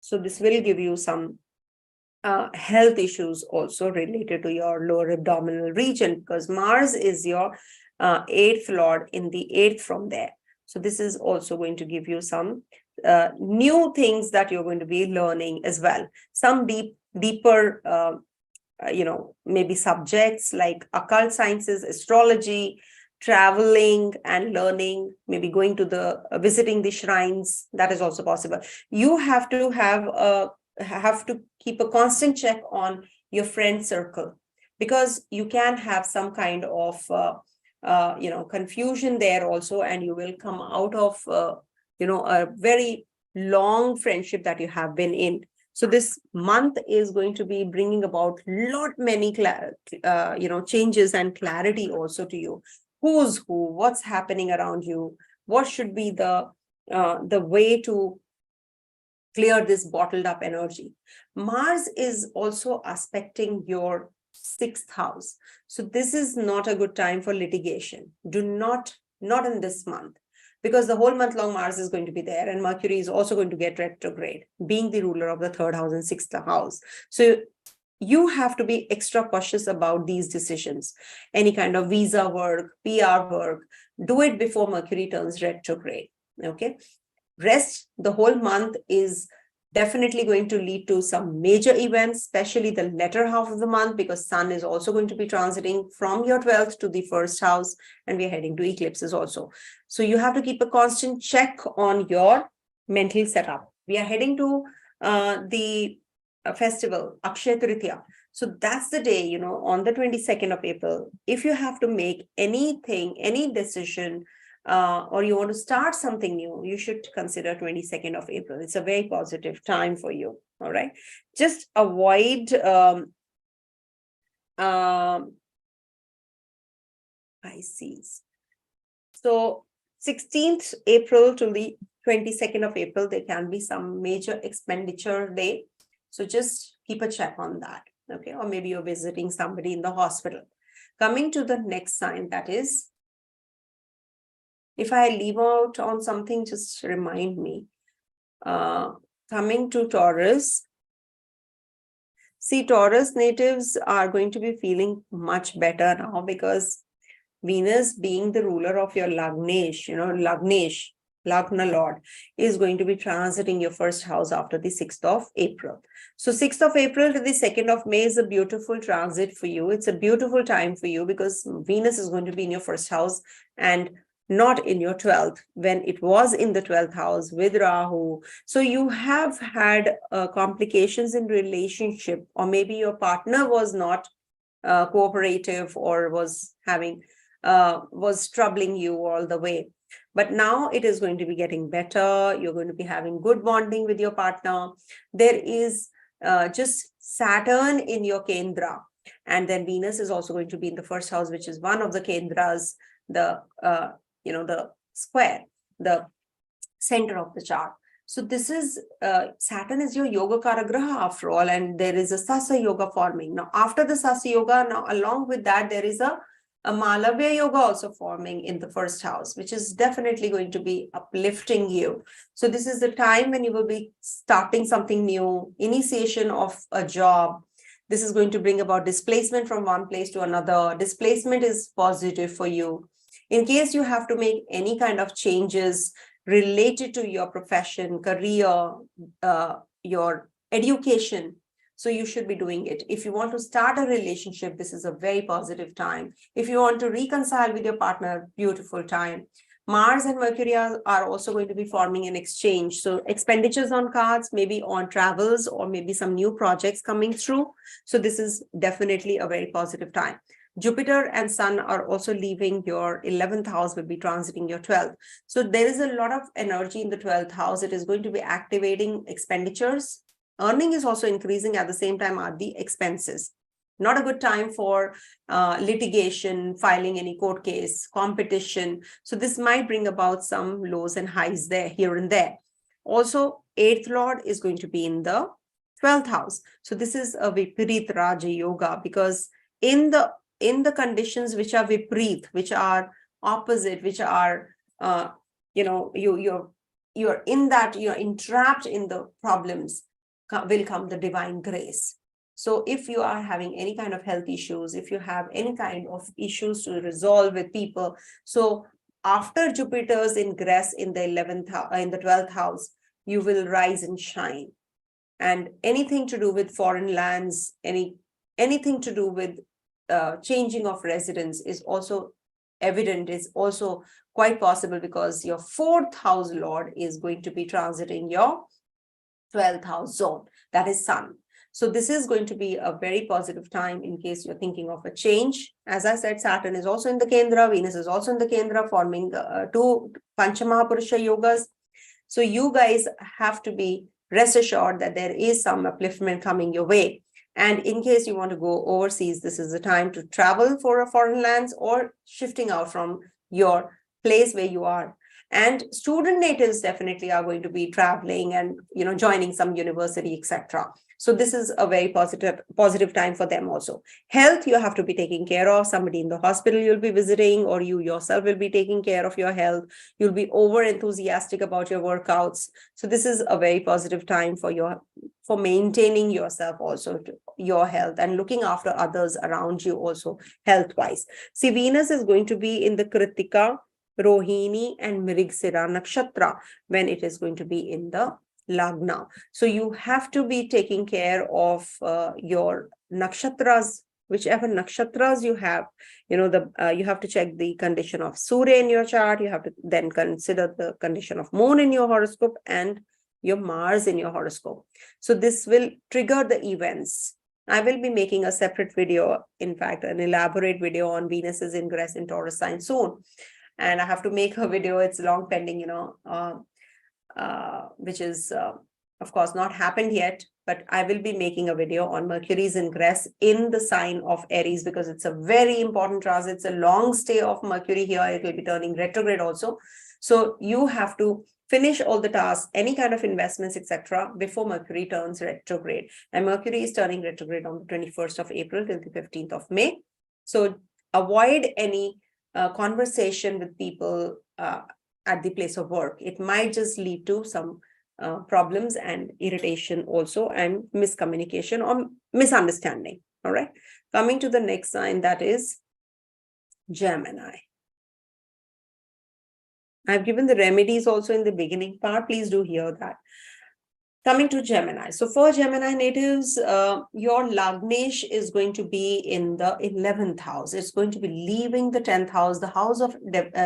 So this will give you some health issues also related to your lower abdominal region, because Mars is your 8th lord in the 8th from there. So this is also going to give you some new things that you're going to be learning as well. Some deeper, maybe subjects like occult sciences, astrology, traveling and learning, maybe going to visiting the shrines. That is also possible. You have to keep a constant check on your friend circle, because you can have some kind of confusion there also, and you will come out of a very long friendship that you have been in. So this month is going to be bringing about many changes and clarity also to you. Who's who, what's happening around you, what should be the way to clear this bottled up energy. Mars is also aspecting your 6th house. So this is not a good time for litigation. Not in this month, because the whole month long Mars is going to be there, and Mercury is also going to get retrograde, being the ruler of the 3rd house and 6th house. So you have to be extra cautious about these decisions. Any kind of visa work, PR work, do it before Mercury turns retrograde. Okay. Rest, the whole month is definitely going to lead to some major events, especially the latter half of the month, because Sun is also going to be transiting from your 12th to the 1st house, and we're heading to eclipses also. So you have to keep a constant check on your mental setup. We are heading to the festival, Akshaya Tritiya. So that's the day, on the 22nd of April, if you have to make anything, any decision, or you want to start something new, you should consider 22nd of April. It's a very positive time for you. All right. Just avoid Pisces. So 16th April to the 22nd of April, there can be some major expenditure day. So just keep a check on that. Okay. Or maybe you're visiting somebody in the hospital. Coming to the next sign, that is, if I leave out on something, just remind me. Coming to Taurus. See, Taurus natives are going to be feeling much better now, because Venus, being the ruler of your Lagnesh, Lagna Lord, is going to be transiting your 1st house after the 6th of April. So 6th of April to the 2nd of May is a beautiful transit for you. It's a beautiful time for you, because Venus is going to be in your 1st house and not in your 12th, when it was in the 12th house with Rahu. So you have had complications in relationship, or maybe your partner was not cooperative, or was troubling you all the way. But now it is going to be getting better. You're going to be having good bonding with your partner. There is just Saturn in your Kendra. And then Venus is also going to be in the 1st house, which is one of the Kendras, the square, the center of the chart. So this is, Saturn is your Yoga Karagraha after all, and there is a Sasa Yoga forming. Now, after the Sasa Yoga, now along with that, there is a Malavya Yoga also forming in the 1st house, which is definitely going to be uplifting you. So this is the time when you will be starting something new, initiation of a job. This is going to bring about displacement from one place to another. Displacement is positive for you. In case you have to make any kind of changes, related to your profession, career, your education. So you should be doing it. If you want to start a relationship, this is a very positive time. If you want to reconcile with your partner, beautiful time. Mars and Mercury are also going to be forming an exchange. So expenditures on cards, maybe on travels, or maybe some new projects coming through. So this is definitely a very positive time. Jupiter and Sun are also leaving your 11th house, will be transiting your 12th. So there is a lot of energy in the 12th house. It is going to be activating expenditures. Earning is also increasing, at the same time are the expenses. Not a good time for litigation, filing any court case, competition. So this might bring about some lows and highs there, here and there. Also, 8th Lord is going to be in the 12th house. So this is a Viparit Raja Yoga, because in the conditions which are Viparit, which are opposite, which are, you're in that, you're entrapped in the problems, will come the divine grace. So if you are having any kind of health issues, if you have any kind of issues to resolve with people, so after Jupiter's ingress in the 12th house, you will rise and shine. And anything to do with foreign lands, anything to do with changing of residence is also evident, is also quite possible, because your 4th house Lord is going to be transiting your 12th house zone, that is Sun. So this is going to be a very positive time in case you're thinking of a change. As I said, Saturn is also in the Kendra, Venus is also in the Kendra, forming two Panchamahapurusha yogas. So you guys have to be rest assured that there is some upliftment coming your way. And in case you want to go overseas, this is the time to travel for a foreign lands, or shifting out from your place where you are. And student natives definitely are going to be traveling and joining some university, etc. So this is a very positive time for them also. Health, you have to be taking care of. Somebody in the hospital you'll be visiting, or you yourself will be taking care of your health. You'll be over enthusiastic about your workouts. So this is a very positive time for maintaining yourself also, your health, and looking after others around you also health-wise. See, Venus is going to be in the Kritika, Rohini and Mrigasira Nakshatra when it is going to be in the Lagna. So you have to be taking care of your nakshatras, whichever nakshatras you have. You have to check the condition of Surya in your chart. You have to then consider the condition of Moon in your horoscope and your Mars in your horoscope. So this will trigger the events. I will be making a separate video, in fact, an elaborate video on Venus's ingress in Taurus sign soon. And I have to make a video, it's long pending, which is, of course, not happened yet, but I will be making a video on Mercury's ingress in the sign of Aries, because it's a very important transit. It's a long stay of Mercury here. It will be turning retrograde also. So you have to finish all the tasks, any kind of investments, etc., before Mercury turns retrograde. And Mercury is turning retrograde on the 21st of April till the 15th of May. So avoid any conversation with people at the place of work. It might just lead to some problems and irritation also, and miscommunication or misunderstanding. All right. Coming to the next sign, that is Gemini. I've given the remedies also in the beginning part. Please do hear that. Coming to Gemini. So for Gemini natives, your Lagnesh is going to be in the 11th house. It's going to be leaving the 10th house, the house of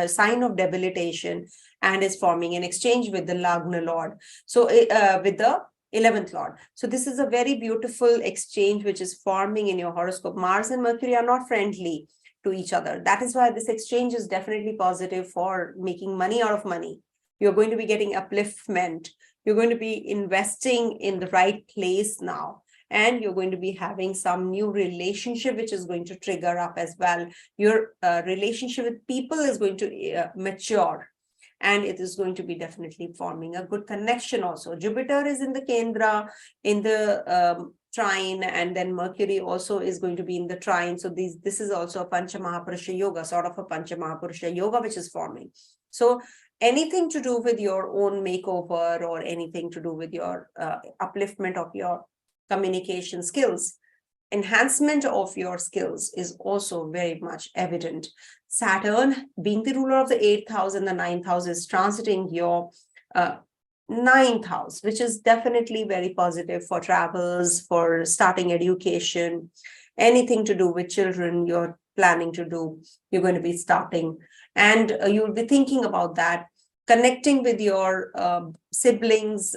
sign of debilitation, and is forming an exchange with the Lagna Lord. So with the 11th Lord. So this is a very beautiful exchange which is forming in your horoscope. Mars and Mercury are not friendly to each other. That is why this exchange is definitely positive for making money out of money. You're going to be getting upliftment. You're going to be investing in the right place now. And you're going to be having some new relationship which is going to trigger up as well. Your relationship with people is going to mature. And it is going to be definitely forming a good connection also. Jupiter is in the Kendra, in the trine, and then Mercury also is going to be in the trine. So this is also a Panchamahapurusha yoga, sort of a Panchamahapurusha yoga which is forming. So anything to do with your own makeover, or anything to do with your upliftment of your communication skills, enhancement of your skills is also very much evident. Saturn, being the ruler of the 8th house and the 9th house, is transiting your 9th house, which is definitely very positive for travels, for starting education, anything to do with children you're planning to do, you're going to be starting. And you'll be thinking about that, connecting with your siblings,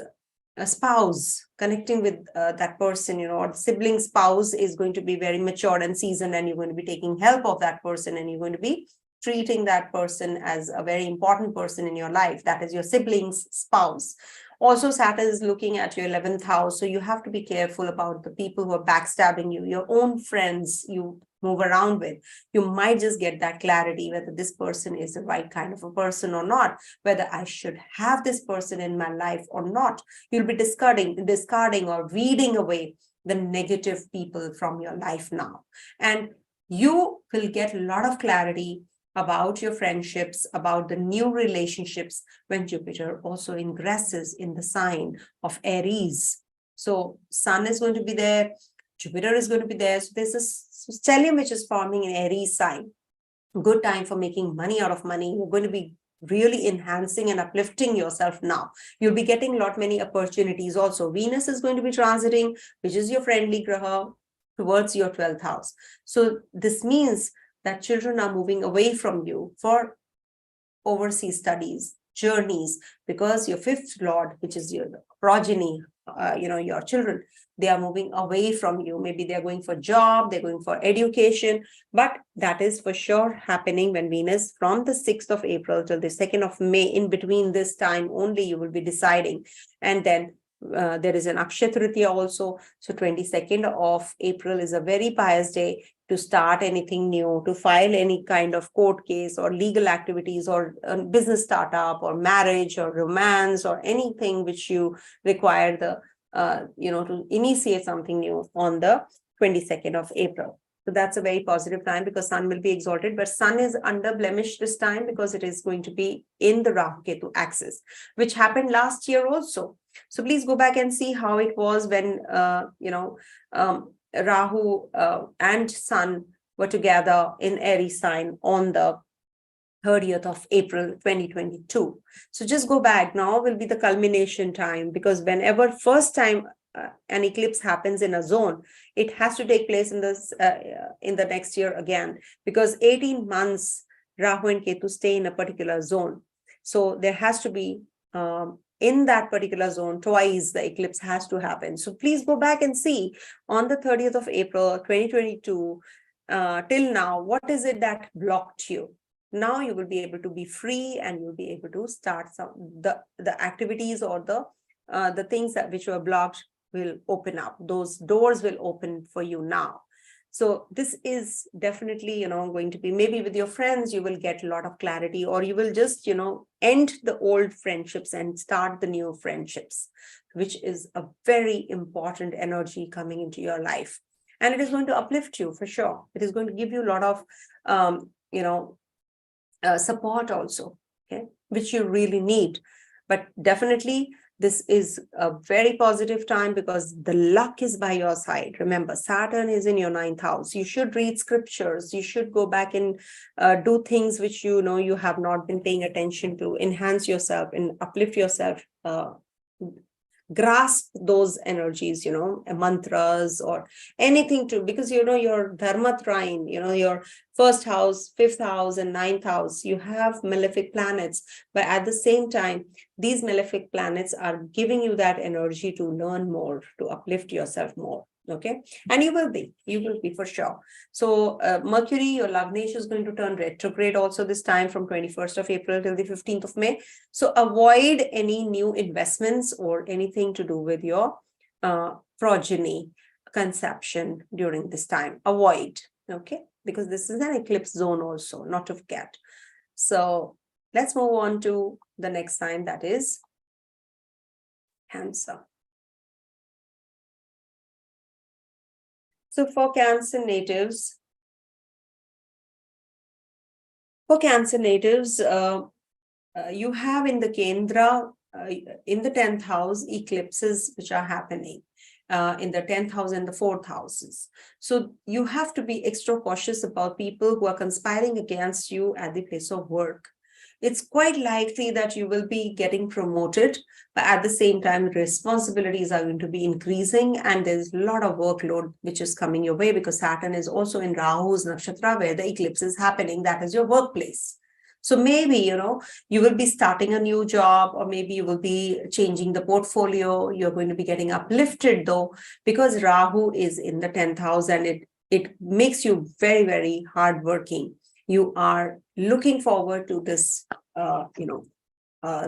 a spouse, connecting with that person, or sibling spouse is going to be very matured and seasoned, and you're going to be taking help of that person, and you're going to be treating that person as a very important person in your life. That is your sibling's spouse. Also, Saturn is looking at your 11th house. So you have to be careful about the people who are backstabbing you, your own friends you move around with. You might just get that clarity whether this person is the right kind of a person or not, whether I should have this person in my life or not. You'll be discarding or weeding away the negative people from your life now. And you will get a lot of clarity about your friendships, about the new relationships when Jupiter also ingresses in the sign of Aries. So Sun is going to be there, Jupiter is going to be there. So there's a stellium which is forming in Aries sign. Good time for making money out of money. You're going to be really enhancing and uplifting yourself now. You'll be getting many opportunities also. Venus is going to be transiting, which is your friendly graha, towards your 12th house. So this means that children are moving away from you for overseas studies, journeys, because your 5th lord, which is your progeny, your children, they are moving away from you. Maybe they're going for job, they're going for education, but that is for sure happening when Venus, from the 6th of April till the 2nd of May, in between this time only, you will be deciding. And then there is an Nakshatra also. So 22nd of April is a very pious day to start anything new, to file any kind of court case or legal activities or business startup or marriage or romance or anything which you require to initiate something new on the 22nd of April. So that's a very positive time because Sun will be exalted, but Sun is under blemish this time because it is going to be in the Rahu Ketu axis, which happened last year also. So please go back and see how it was when, Rahu and Sun were together in Aries sign on the 30th of April 2022. So just go back. Now will be the culmination time, because whenever first time an eclipse happens in a zone, it has to take place in the next year again, because 18 months Rahu and Ketu stay in a particular zone. So there has to be in that particular zone twice the eclipse has to happen. So please go back and see on the 30th of April 2022 till now, what is it that blocked you? Now you will be able to be free and you'll be able to start the activities or the things which were blocked will open up. Those doors will open for you now. So this is definitely, going to be, maybe with your friends, you will get a lot of clarity, or you will just, end the old friendships and start the new friendships, which is a very important energy coming into your life. And it is going to uplift you for sure. It is going to give you a lot of, support also, okay, which you really need. But definitely, this is a very positive time because the luck is by your side. Remember, Saturn is in your 9th house. You should read scriptures. You should go back and do things which you have not been paying attention to. Enhance yourself and uplift yourself. Grasp those energies, mantras or anything because your dharma trine, your 1st house, 5th house and 9th house, you have malefic planets, but at the same time, these malefic planets are giving you that energy to learn more, to uplift yourself more. Okay, and you will be for sure. So Mercury, your Lagnesh, is going to turn retrograde also this time from 21st of April till the 15th of May. So avoid any new investments or anything to do with your progeny conception during this time. Avoid, okay, because this is an eclipse zone also, not to forget. So let's move on to the next sign, that is Cancer. So for Cancer natives, you have in the Kendra, in the 10th house, eclipses which are happening. in the 10th house and the 4th houses. So you have to be extra cautious about people who are conspiring against you at the place of work. It's quite likely that you will be getting promoted, but at the same time, responsibilities are going to be increasing and there's a lot of workload which is coming your way because Saturn is also in Rahu's Nakshatra where the eclipse is happening. That is your workplace. So maybe, you will be starting a new job, or maybe you will be changing the portfolio. You're going to be getting uplifted though, because Rahu is in the 10th house and it makes you very, very hardworking. You are looking forward to this,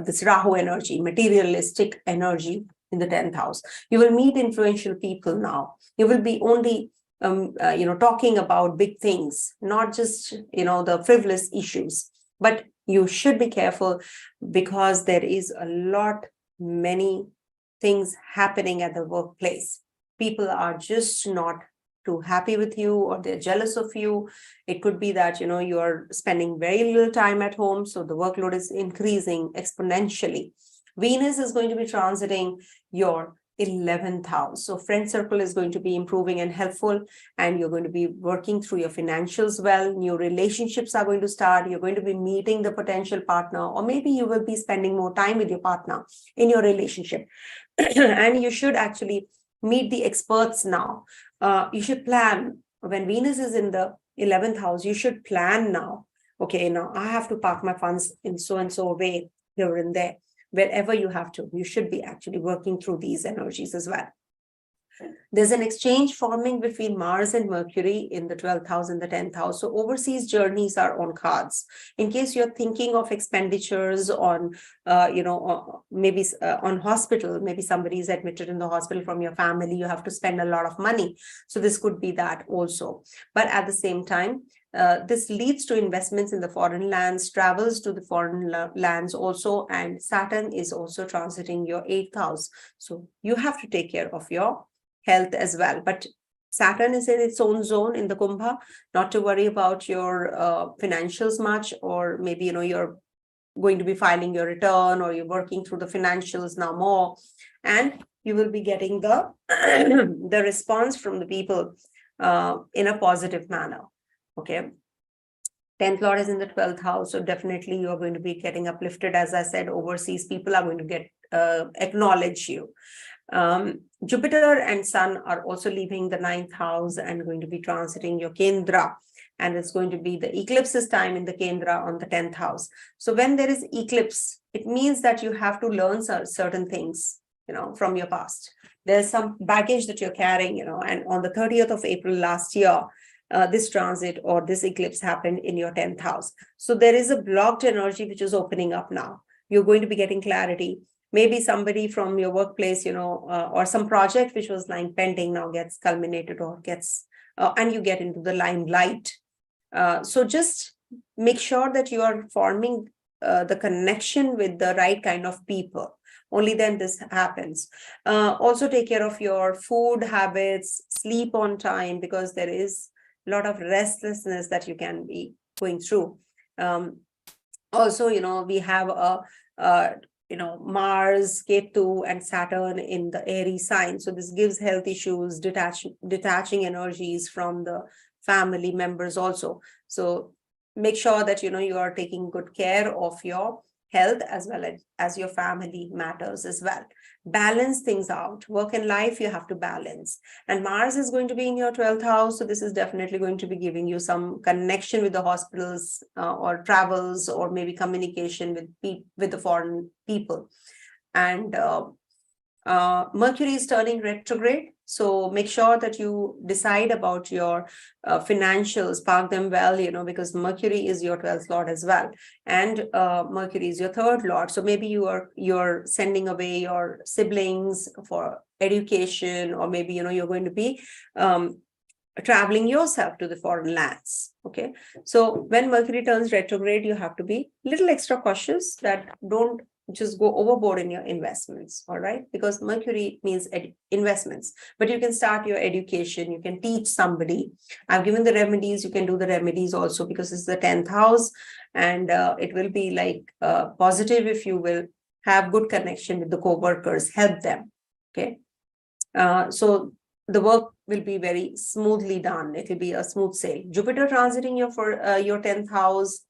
this Rahu energy, materialistic energy in the 10th house. You will meet influential people now. You will be only talking about big things, not just, the frivolous issues. But you should be careful because there is many things happening at the workplace. People are just not too happy with you or they're jealous of you. It could be that, you are spending very little time at home. So the workload is increasing exponentially. Venus is going to be transiting your 11th house. So friend circle is going to be improving and helpful, and you're going to be working through your financials well. New relationships are going to start. You're going to be meeting the potential partner, or maybe you will be spending more time with your partner in your relationship. And you should actually meet the experts now. You should plan. When Venus is in the 11th house, you should plan now. Okay, now I have to park my funds in so and so way here and there. Wherever you have to, you should be actually working through these energies as well. There's an exchange forming between Mars and Mercury in the 12th house and the 10th house. So overseas journeys are on cards. In case you're thinking of expenditures on, maybe on hospital, maybe somebody is admitted in the hospital from your family, you have to spend a lot of money. So this could be that also. But at the same time, this leads to investments in the foreign lands, travels to the foreign lands also, and Saturn is also transiting your 8th house. So you have to take care of your health as well. But Saturn is in its own zone in the Kumbha, not to worry about your financials much, or maybe, you're going to be filing your return or you're working through the financials now more, and you will be getting the, the response from the people in a positive manner. Okay. 10th Lord is in the 12th house. So definitely you are going to be getting uplifted. As I said, overseas people are going to get acknowledge you. Jupiter and Sun are also leaving the 9th house and going to be transiting your Kendra. And it's going to be the eclipses time in the Kendra on the 10th house. So when there is eclipse, it means that you have to learn certain things, from your past. There's some baggage that you're carrying, and on the 30th of April last year, this transit or this eclipse happened in your 10th house. So there is a blocked energy which is opening up now. You're going to be getting clarity. Maybe somebody from your workplace, or some project which was lying pending now gets culminated or gets, and you get into the limelight. So just make sure that you are forming the connection with the right kind of people. Only then this happens. Also take care of your food habits, sleep on time, because there is a lot of restlessness that you can be going through. Also, we have Mars, Ketu, and Saturn in the Aries sign. So this gives health issues, detaching energies from the family members also. So make sure that, you are taking good care of your health as well as your family matters as well. Balance things out. Work and life, you have to balance. And Mars is going to be in your 12th house. So this is definitely going to be giving you some connection with the hospitals or travels, or maybe communication with the foreign people. And Mercury is turning retrograde. So make sure that you decide about your financials, park them well, because Mercury is your 12th lord as well. And Mercury is your 3rd lord. So maybe you're sending away your siblings for education, or maybe, you're going to be traveling yourself to the foreign lands. Okay. So when Mercury turns retrograde, you have to be a little extra cautious that don't just go overboard in your investments. All right. Because Mercury means investments, but you can start your education. You can teach somebody. I've given the remedies. You can do the remedies also, because it's the 10th house, and it will be like positive if you will have good connection with the co-workers, help them. Okay. So the work will be very smoothly done. It will be a smooth sail. Jupiter transiting your 10th house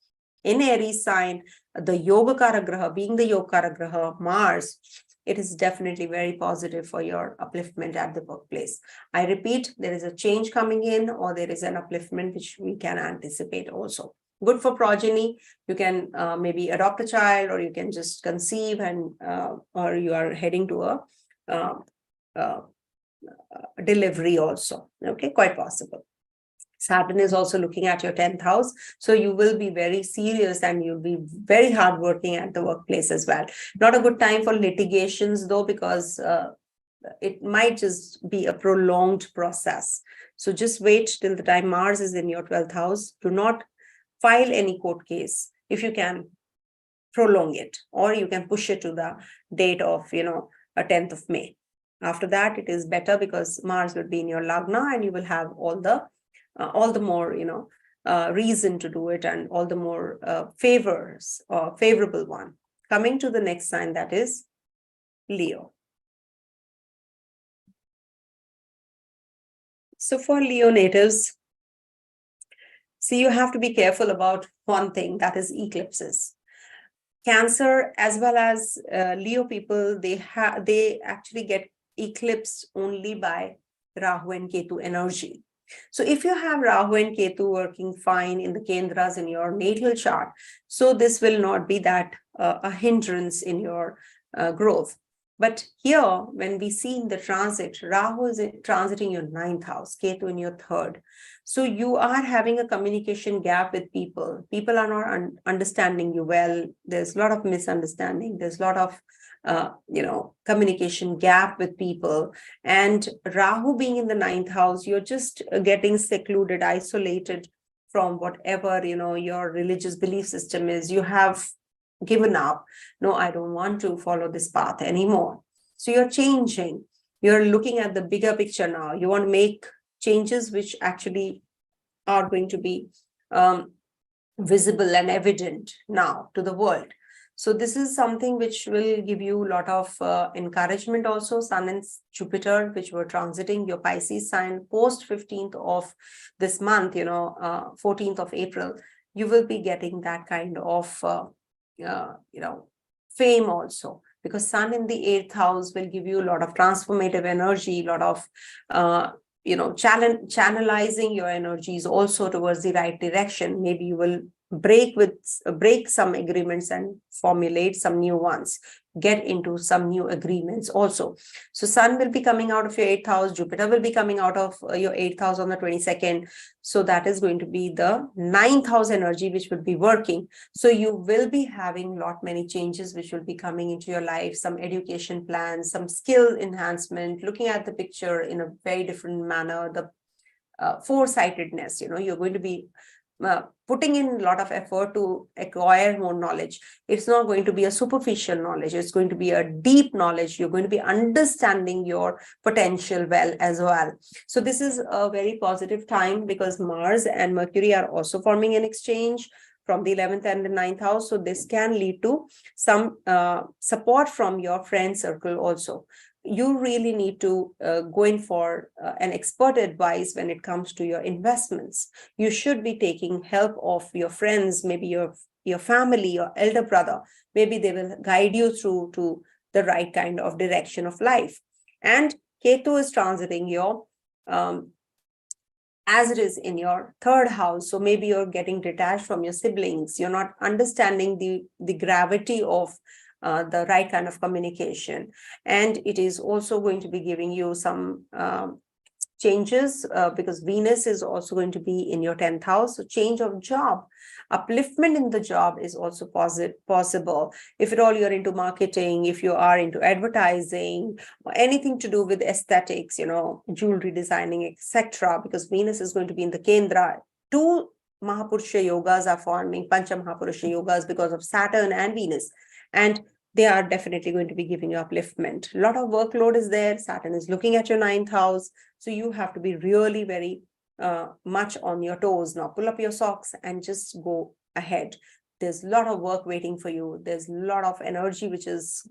in Aries sign, the Yoga Karagraha being the Yoga Karagraha, Mars, it is definitely very positive for your upliftment at the workplace. I repeat, there is a change coming in, or there is an upliftment which we can anticipate also. Good for progeny. You can maybe adopt a child, or you can just conceive, and or you are heading to a delivery also. Okay, quite possible. Saturn is also looking at your 10th house. So you will be very serious and you'll be very hardworking at the workplace as well. Not a good time for litigations though, because it might just be a prolonged process. So just wait till the time Mars is in your 12th house. Do not file any court case. If you can, prolong it, or you can push it to the date of, a 10th of May. After that, it is better because Mars will be in your Lagna and you will have all the more, reason to do it, and all the more favors or favorable one. Coming to the next sign, that is Leo. So for Leo natives, see, you have to be careful about one thing, that is eclipses. Cancer as well as Leo people, they actually get eclipsed only by Rahu and Ketu energy. So if you have Rahu and Ketu working fine in the Kendras in your natal chart, so this will not be that a hindrance in your growth. But here, when we see in the transit, Rahu is transiting your 9th house, Ketu in your 3rd. So you are having a communication gap with people. People are not understanding you well. There's a lot of misunderstanding. There's a lot of communication gap with people. And Rahu being in the 9th house, you're just getting secluded, isolated from whatever, your religious belief system is. You have given up. No, I don't want to follow this path anymore. So you're changing. You're looking at the bigger picture now. You want to make changes which actually are going to be visible and evident now to the world. So this is something which will give you a lot of encouragement also. Sun and Jupiter, which were transiting your Pisces sign post 15th of this month, 14th of April, you will be getting that kind of, fame also. Because Sun in the 8th house will give you a lot of transformative energy, a lot of, channelizing your energies also towards the right direction. Maybe you will break some agreements and formulate some new ones, get into some new agreements also. So Sun will be coming out of your 8th house, Jupiter will be coming out of your 8th house on the 22nd. So that is going to be the 9th house energy which will be working. So you will be having many changes which will be coming into your life, some education plans, some skill enhancement, looking at the picture in a very different manner, the foresightedness, you're going to be putting in a lot of effort to acquire more knowledge. It's not going to be a superficial knowledge. It's going to be a deep knowledge. You're going to be understanding your potential well as well. So this is a very positive time because Mars and Mercury are also forming an exchange from the 11th and the 9th house. So this can lead to some support from your friend circle also. You really need to go in for an expert advice when it comes to your investments. You should be taking help of your friends, maybe your family, your elder brother. Maybe they will guide you through to the right kind of direction of life. And Ketu is transiting your, as it is in your 3rd house. So maybe you're getting detached from your siblings. You're not understanding the gravity of the right kind of communication. And it is also going to be giving you some changes because Venus is also going to be in your 10th house. So change of job, upliftment in the job is also possible. If at all you're into marketing, if you are into advertising, or anything to do with aesthetics, jewelry designing, etc., because Venus is going to be in the Kendra. 2 Mahapurusha yogas are forming, Pancha Mahapurusha yogas, because of Saturn and Venus. And they are definitely going to be giving you upliftment. A lot of workload is there. Saturn is looking at your 9th house. So you have to be really very much on your toes. Now pull up your socks and just go ahead. There's a lot of work waiting for you. There's a lot of energy which is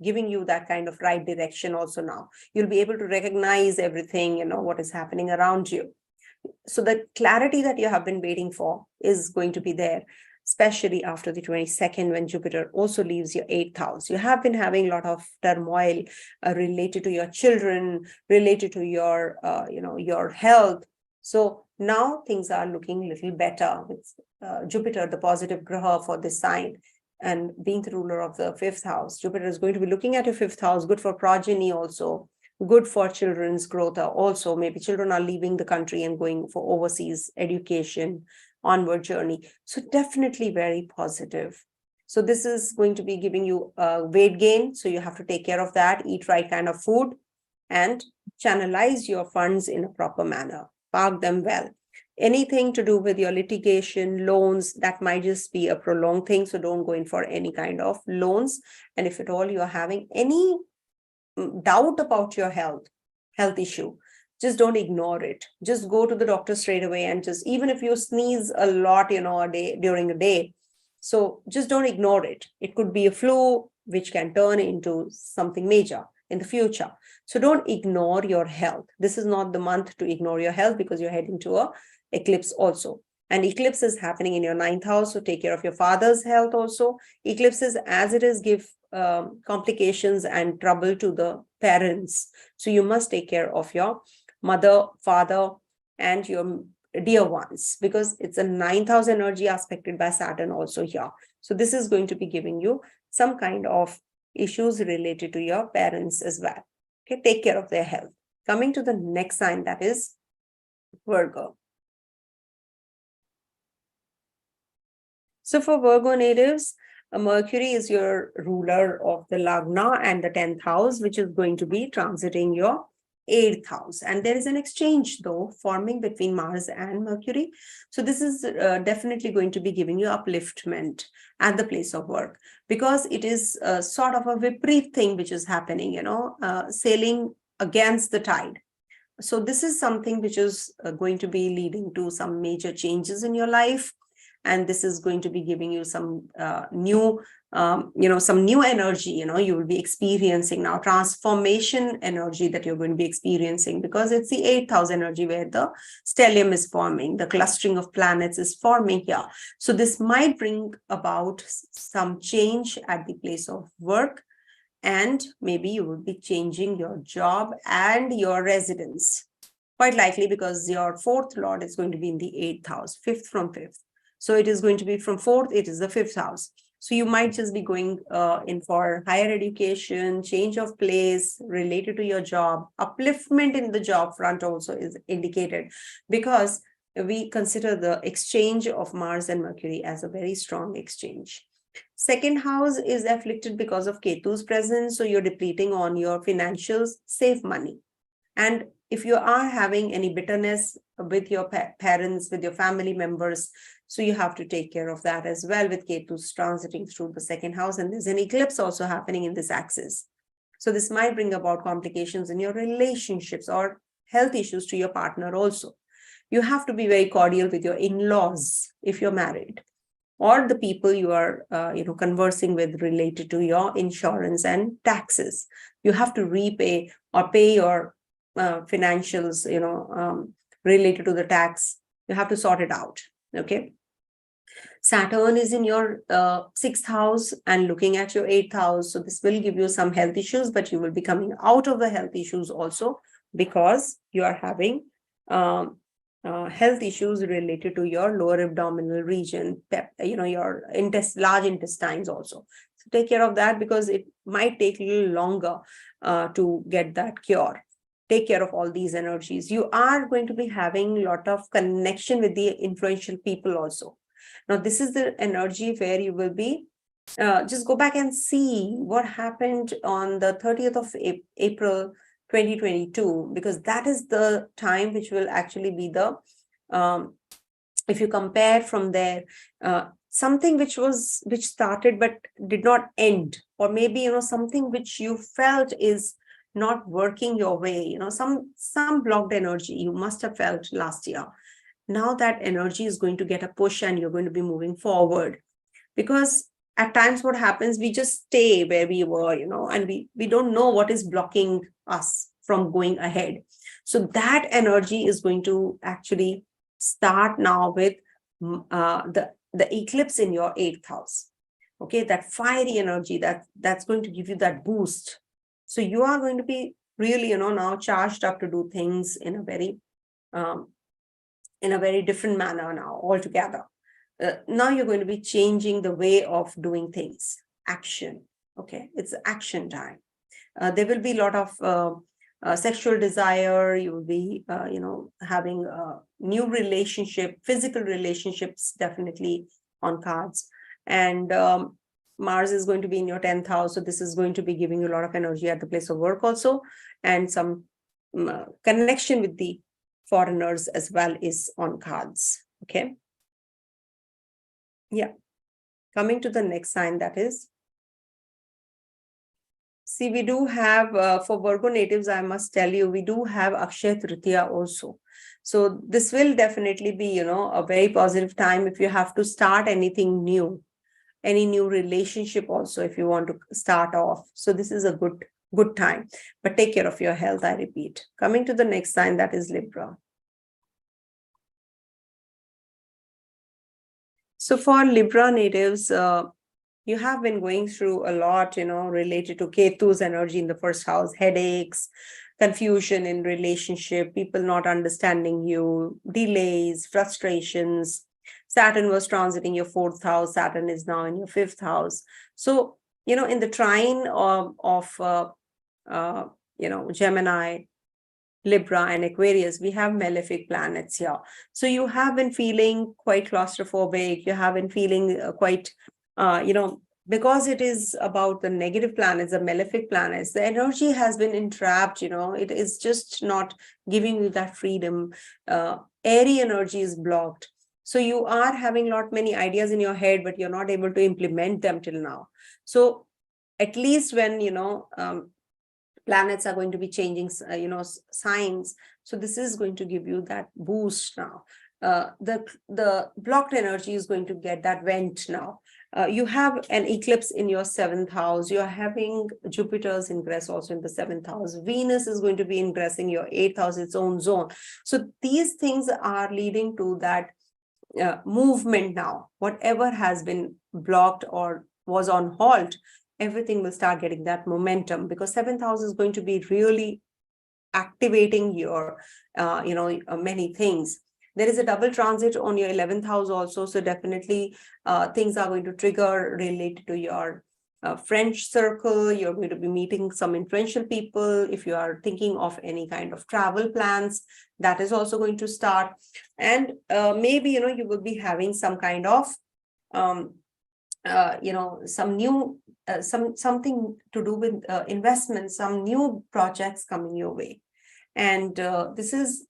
giving you that kind of right direction also now. You'll be able to recognize everything, what is happening around you. So the clarity that you have been waiting for is going to be there, especially after the 22nd, when Jupiter also leaves your 8th house. You have been having a lot of turmoil related to your children, related to your, your health. So now things are looking a little better with Jupiter, the positive graha for this sign, and being the ruler of the 5th house. Jupiter is going to be looking at your 5th house, good for progeny also, good for children's growth also. Maybe children are leaving the country and going for overseas education, onward journey. So definitely very positive. So this is going to be giving you weight gain. So you have to take care of that, eat right kind of food, and channelize your funds in a proper manner. Park them well. Anything to do with your litigation, loans, that might just be a prolonged thing. So don't go in for any kind of loans. And if at all you're having any doubt about your health issue, just don't ignore it. Just go to the doctor straight away, and just, even if you sneeze a lot, during a day, so just don't ignore it. It could be a flu, which can turn into something major in the future. So don't ignore your health. This is not the month to ignore your health, because you're heading to a eclipse also. And eclipse is happening in your 9th house. So take care of your father's health also. Eclipses, as it is, give complications and trouble to the parents. So you must take care of your mother, father, and your dear ones, because it's a 9th house energy aspected by Saturn also here. So this is going to be giving you some kind of issues related to your parents as well. Okay, take care of their health. Coming to the next sign, that is Virgo. So for Virgo natives, Mercury is your ruler of the Lagna and the 10th house, which is going to be transiting your 8th house. And there is an exchange, though, forming between Mars and Mercury. So this is definitely going to be giving you upliftment at the place of work, because it is sort of a Vipreet thing which is happening, sailing against the tide. So this is something which is going to be leading to some major changes in your life. And this is going to be giving you some new energy, you will be experiencing now, transformation energy that you're going to be experiencing, because it's the 8th house energy where the stellium is forming, the clustering of planets is forming here. So this might bring about some change at the place of work, and maybe you will be changing your job and your residence, quite likely, because your 4th lord is going to be in the 8th house, 5th from 5th. So it is going to be from 4th, it is the 5th house. So you might just be going in for higher education, change of place related to your job. Upliftment in the job front also is indicated, because we consider the exchange of Mars and Mercury as a very strong exchange. 2nd house is afflicted because of Ketu's presence. So you're depleting on your financials, save money. And if you are having any bitterness with your parents, with your family members, so you have to take care of that as well, with Ketu's transiting through the 2nd house. And there's an eclipse also happening in this axis. So this might bring about complications in your relationships or health issues to your partner also. You have to be very cordial with your in-laws if you're married, or the people you are conversing with related to your insurance and taxes. You have to repay or pay your financials, related to the tax. You have to sort it out. Okay. Saturn is in your 6th house and looking at your 8th house. So this will give you some health issues, but you will be coming out of the health issues also, because you are having health issues related to your lower abdominal region, your large intestines also. So take care of that, because it might take a little longer to get that cure. Take care of all these energies. You are going to be having a lot of connection with the influential people also. Now, this is the energy where you will be, just go back and see what happened on the 30th of April, 2022, because that is the time which will actually be the, if you compare from there, something which started but did not end, or maybe, something which you felt is not working your way, some blocked energy you must have felt last year. Now that energy is going to get a push, and you're going to be moving forward, because at times what happens, we just stay where we were, and we don't know what is blocking us from going ahead. So that energy is going to actually start now with the eclipse in your 8th house. Okay, that fiery energy that's going to give you that boost. So you are going to be really, now charged up to do things in a very different manner now altogether. Now you're going to be changing the way of doing things. Action. Okay, it's action time. There will be a lot of sexual desire. You will be, having a new relationship, physical relationships, definitely on cards. And Mars is going to be in your 10th house. So this is going to be giving you a lot of energy at the place of work also. And some connection with the foreigners as well is on cards. Okay. Yeah. Coming to the next sign, that is, see, we do have, for Virgo natives, I must tell you, we do have Akshaya Tritiya also. So this will definitely be, a very positive time if you have to start anything new, any new relationship also, if you want to start off. So this is a good time, but take care of your health, I repeat. Coming to the next sign, that is Libra. So for Libra natives, you have been going through a lot, related to Ketu's energy in the first house, headaches, confusion in relationship, people not understanding you, delays, frustrations. Saturn was transiting your 4th house. Saturn is now in your 5th house. So, in the trine of Gemini, Libra and Aquarius, we have malefic planets here. So you have been feeling quite claustrophobic. You have been feeling quite, because it is about the negative planets, the malefic planets, the energy has been entrapped, it is just not giving you that freedom. Airy energy is blocked. So you are having many ideas in your head, but you're not able to implement them till now. So at least when, planets are going to be changing, signs. So this is going to give you that boost now. The blocked energy is going to get that vent now. You have an eclipse in your 7th house. You're having Jupiter's ingress also in the 7th house. Venus is going to be ingressing your 8th house, its own zone. So these things are leading to that movement now. Whatever has been blocked or was on halt, everything will start getting that momentum, because 7th house is going to be really activating your, many things. There is a double transit on your 11th house also. So definitely things are going to trigger related to your French circle. You're going to be meeting some influential people. If you are thinking of any kind of travel plans, that is also going to start. And maybe, you will be having some kind of, some new, something to do with investments, some new projects coming your way. And this is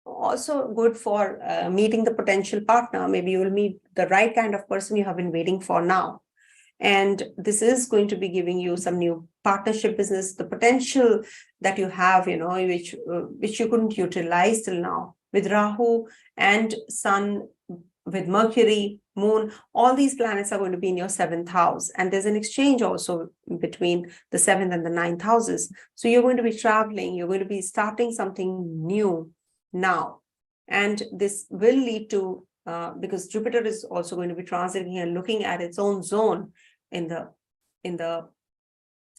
also good for meeting the potential partner. Maybe you will meet the right kind of person you have been waiting for now. And this is going to be giving you some new partnership business, the potential that you have, which you couldn't utilize till now. With Rahu and Sun, with Mercury, Moon, all these planets are going to be in your 7th house. And there's an exchange also between the 7th and the 9th houses. So you're going to be traveling, you're going to be starting something new now. And this will lead to, because Jupiter is also going to be transiting and looking at its own zone in the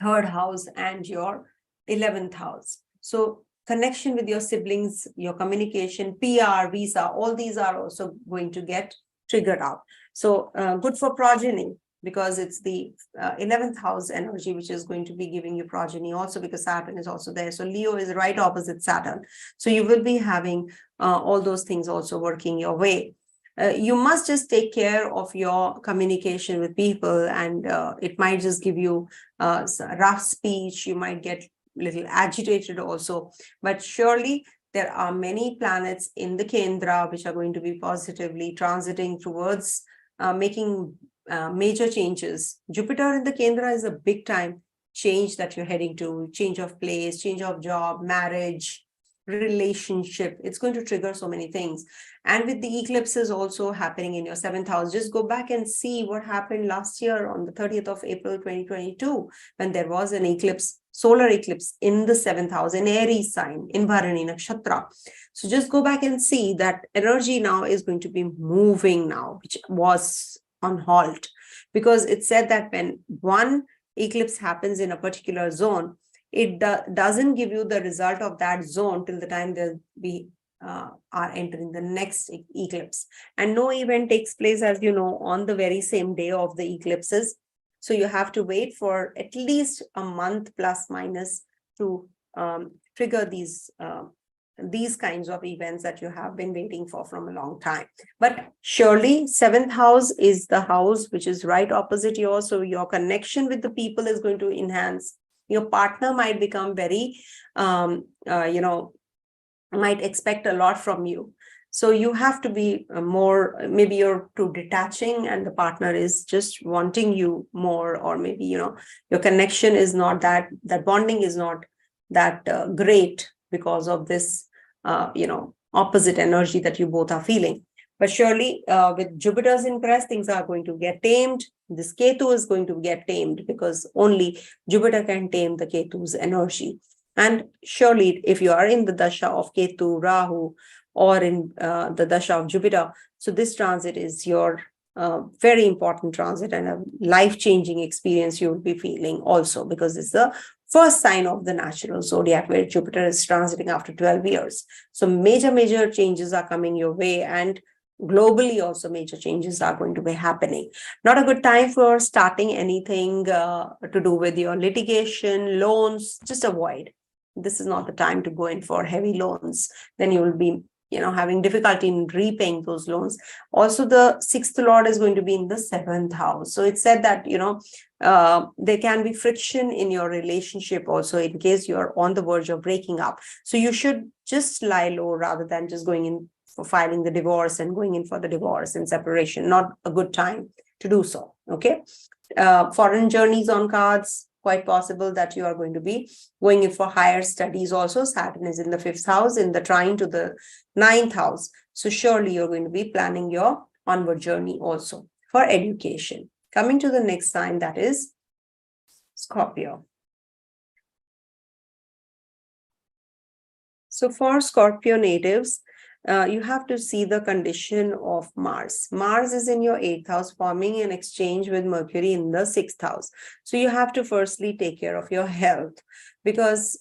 3rd house and your 11th house. So connection with your siblings, your communication, PR, visa, all these are also going to get triggered out. So good for progeny, because it's the 11th house energy, which is going to be giving you progeny also, because Saturn is also there. So Leo is right opposite Saturn. So you will be having all those things also working your way. You must just take care of your communication with people, and it might just give you rough speech. You might get a little agitated also, but surely there are many planets in the Kendra which are going to be positively transiting towards making major changes. Jupiter in the Kendra is a big time change that you're heading to, change of place, change of job, marriage, relationship. It's going to trigger so many things. And with the eclipses also happening in your 7th house, just go back and see what happened last year on the 30th of April 2022, when there was an eclipse, solar eclipse in the 7th house, in Aries sign, in Bharani Nakshatra. So just go back and see that energy now is going to be moving now, which was on halt, because it said that when one eclipse happens in a particular zone, it doesn't give you the result of that zone till the time we are entering the next eclipse. And no event takes place, as you know, on the very same day of the eclipses. So you have to wait for at least a month plus minus to trigger these kinds of events that you have been waiting for from a long time. But surely 7th house is the house which is right opposite yours. So your connection with the people is going to enhance. Your partner might become very, might expect a lot from you. So you have to be more, maybe you're too detaching and the partner is just wanting you more, or maybe, your connection is not that bonding is not that great because of this, opposite energy that you both are feeling. But surely with Jupiter's impress, things are going to get tamed. This Ketu is going to get tamed because only Jupiter can tame the Ketu's energy. And surely if you are in the Dasha of Ketu, Rahu, or in the Dasha of Jupiter, so this transit is your very important transit and a life-changing experience you will be feeling also, because it's the first sign of the natural zodiac where Jupiter is transiting after 12 years. So major changes are coming your way, and globally also major changes are going to be happening. Not a good time for starting anything to do with your litigation, loans. Just avoid. This is not the time to go in for heavy loans. Then you will be having difficulty in repaying those loans. Also, the 6th lord is going to be in the 7th house. So it said that, there can be friction in your relationship also in case you're on the verge of breaking up. So you should just lie low rather than just going in for filing the divorce and going in for the divorce and separation. Not a good time to do so. Okay. Foreign journeys on cards. Quite possible that you are going to be going in for higher studies also. Saturn is in the 5th house, in the trine to the 9th house. So surely you're going to be planning your onward journey also for education. Coming to the next sign, that is Scorpio. So for Scorpio natives, you have to see the condition of Mars. Mars is in your 8th house, forming an exchange with Mercury in the 6th house. So you have to firstly take care of your health, because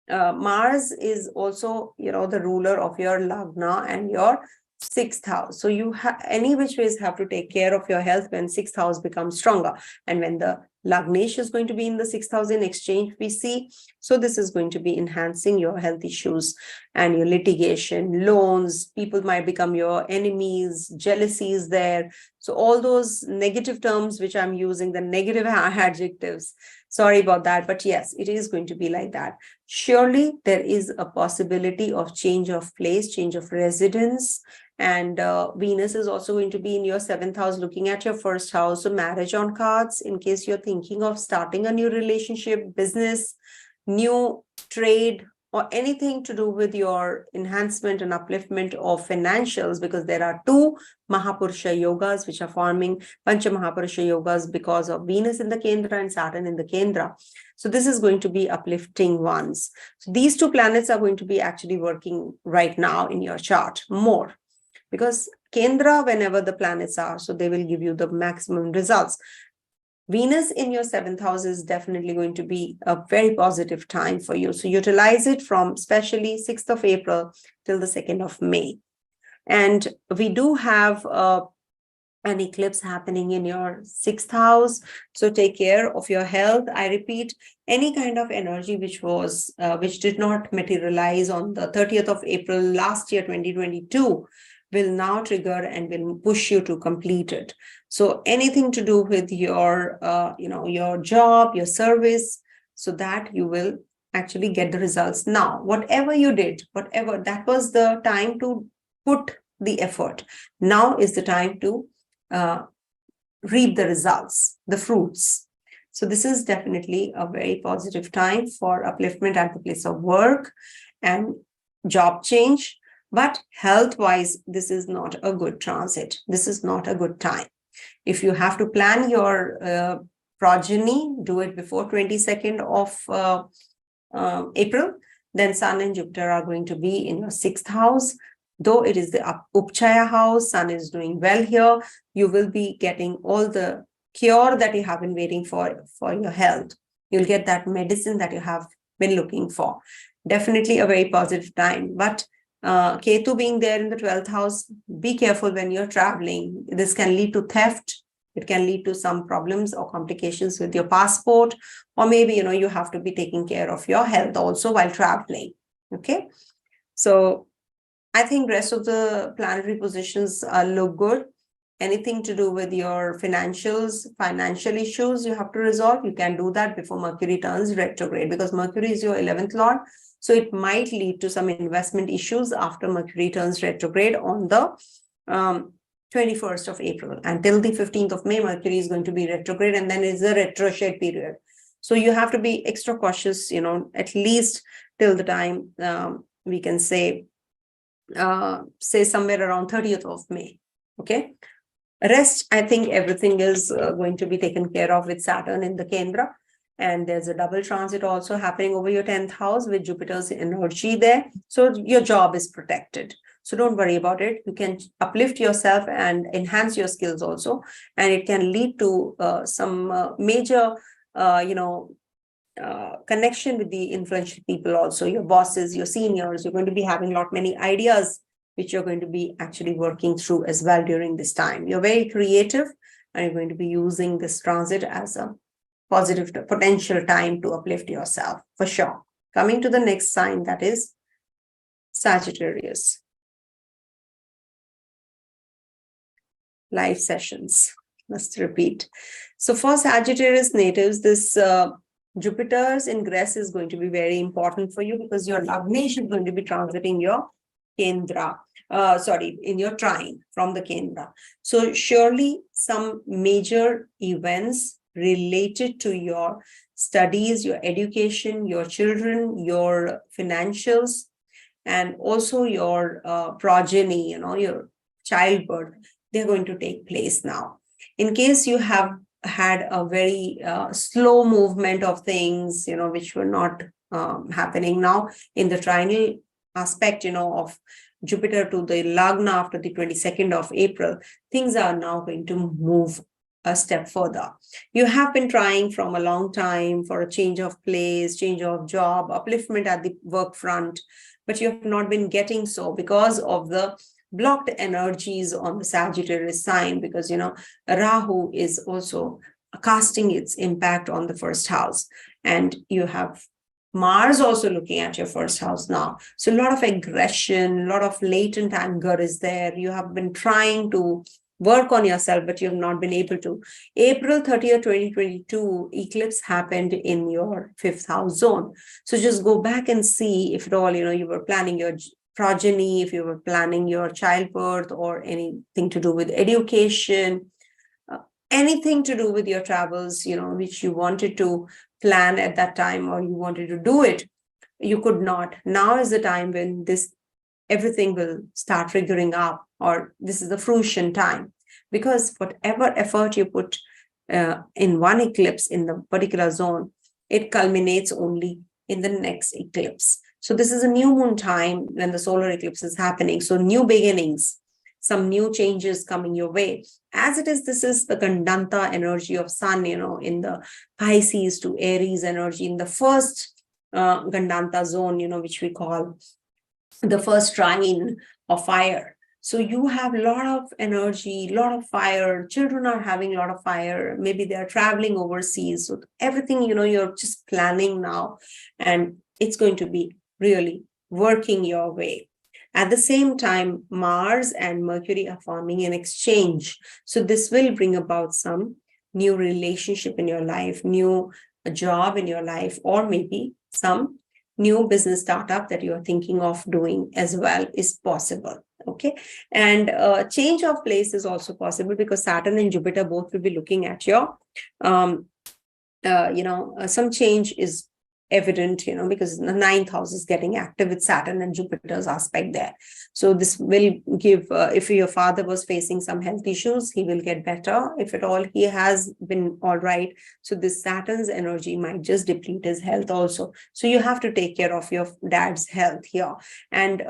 Mars is also, the ruler of your Lagna and your 6th house. So you any which ways have to take care of your health when 6th house becomes stronger. And when the Lagnesh is going to be in the 6th house in exchange, we see. So this is going to be enhancing your health issues and your litigation, loans. People might become your enemies, jealousies there. So all those negative terms which I'm using, the negative adjectives, sorry about that. But yes, it is going to be like that. Surely there is a possibility of change of place, change of residence. And Venus is also going to be in your 7th house, looking at your 1st house. So marriage on cards, in case you're thinking of starting a new relationship, business, new trade, or anything to do with your enhancement and upliftment of financials, because there are 2 Mahapurusha yogas which are forming Pancha Mahapurusha yogas because of Venus in the Kendra and Saturn in the Kendra. So this is going to be uplifting ones. So these 2 planets are going to be actually working right now in your chart more, because Kendra, whenever the planets are, so they will give you the maximum results. Venus in your 7th house is definitely going to be a very positive time for you. So utilize it from especially 6th of April till the 2nd of May. And we do have an eclipse happening in your 6th house. So take care of your health. I repeat, any kind of energy which did not materialize on the 30th of April last year, 2022, will now trigger and will push you to complete it. So anything to do with your, your job, your service, so that you will actually get the results now. Whatever you did, whatever, that was the time to put the effort. Now is the time to reap the results, the fruits. So this is definitely a very positive time for upliftment at the place of work and job change. But health-wise, this is not a good transit. This is not a good time. If you have to plan your progeny, do it before 22nd of April. Then Sun and Jupiter are going to be in your 6th house. Though it is the Upchaya house, Sun is doing well here. You will be getting all the cure that you have been waiting for your health. You'll get that medicine that you have been looking for. Definitely a very positive time. But Ketu being there in the 12th house, be careful when you're traveling. This can lead to theft. It can lead to some problems or complications with your passport, or maybe, you have to be taking care of your health also while traveling. Okay. So I think rest of the planetary positions look good. Anything to do with your financial issues you have to resolve, you can do that before Mercury turns retrograde, because Mercury is your 11th lord. So it might lead to some investment issues after Mercury turns retrograde on the 21st of April. Until the 15th of May, Mercury is going to be retrograde, and then it's a retrograde period. So you have to be extra cautious, at least till the time we can say somewhere around 30th of May. Okay. Rest, I think everything is going to be taken care of with Saturn in the Kendra. And there's a double transit also happening over your 10th house with Jupiter's energy there. So your job is protected. So don't worry about it. You can uplift yourself and enhance your skills also. And it can lead to some major, connection with the influential people also, your bosses, your seniors. You're going to be having many ideas which you're going to be actually working through as well during this time. You're very creative, and you're going to be using this transit as a positive potential time to uplift yourself for sure. Coming to the next sign, that is Sagittarius. Live sessions, must repeat. So for Sagittarius natives, this Jupiter's ingress is going to be very important for you, because your Lagna is going to be transiting your Kendra, in your trine from the Kendra. So surely some major events related to your studies, your education, your children, your financials, and also your progeny, your childbirth, they're going to take place now. In case you have had a very slow movement of things, which were not happening now in the trinal aspect, of Jupiter to the Lagna after the 22nd of April, things are now going to move a step further. You have been trying from a long time for a change of place, change of job, upliftment at the work front, but you have not been getting so because of the blocked energies on the Sagittarius sign, because, Rahu is also casting its impact on the first house, and you have Mars also looking at your first house now. So a lot of aggression, a lot of latent anger is there. You have been trying to work on yourself, but you have not been able to. April 30th, 2022, eclipse happened in your 5th house zone. So just go back and see if at all, you were planning your progeny, if you were planning your childbirth, or anything to do with education, anything to do with your travels, which you wanted to plan at that time, or you wanted to do it, you could not. Now is the time when everything will start figuring out, or this is the fruition time, because whatever effort you put in one eclipse in the particular zone, it culminates only in the next eclipse. So this is a new moon time when the solar eclipse is happening. So new beginnings, some new changes coming your way. As it is, this is the Gandanta energy of Sun, in the Pisces to Aries energy, in the first Gandanta zone, which we call the first trine of fire. So you have a lot of energy, a lot of fire. Children are having a lot of fire. Maybe they're traveling overseas. So everything, you're just planning now, and it's going to be really working your way. At the same time, Mars and Mercury are forming an exchange. So this will bring about some new relationship in your life, new job in your life, or maybe some new business startup that you are thinking of doing as well is possible. Okay. And change of place is also possible, because Saturn and Jupiter both will be looking at your some change is evident, because the ninth house is getting active with Saturn and Jupiter's aspect there. So this will give, if your father was facing some health issues, he will get better. If at all he has been all right, so this Saturn's energy might just deplete his health also. So you have to take care of your dad's health here. And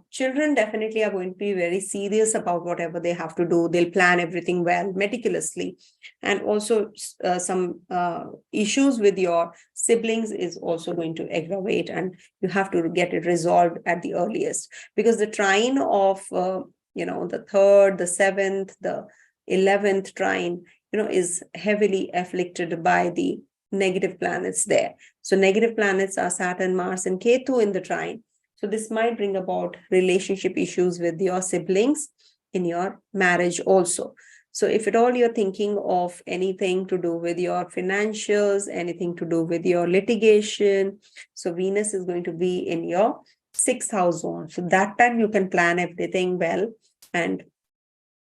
children definitely are going to be very serious about whatever they have to do. They'll plan everything well, meticulously. And also some issues with your siblings is also going to aggravate, and you have to get it resolved at the earliest, because the trine of the 3rd, the 7th, the 11th trine is heavily afflicted by the negative planets there. So negative planets are Saturn, Mars, and Ketu in the trine. So this might bring about relationship issues with your siblings in your marriage also. So if at all you're thinking of anything to do with your financials, anything to do with your litigation, so Venus is going to be in your 6th house zone. So that time you can plan everything well and,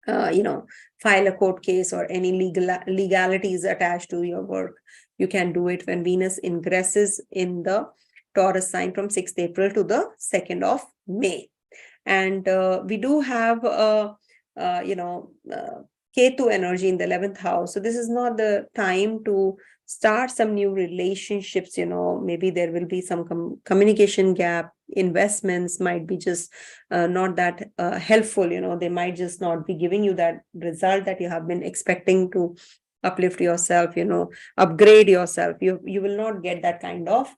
file a court case or any legalities attached to your work. You can do it when Venus ingresses in the Taurus sign from 6th April to the 2nd of May. And we do have, Ketu energy in the 11th house. So this is not the time to start some new relationships. Maybe there will be some communication gap. Investments might be just not that helpful. They might just not be giving you that result that you have been expecting to uplift yourself, upgrade yourself. You will not get that kind of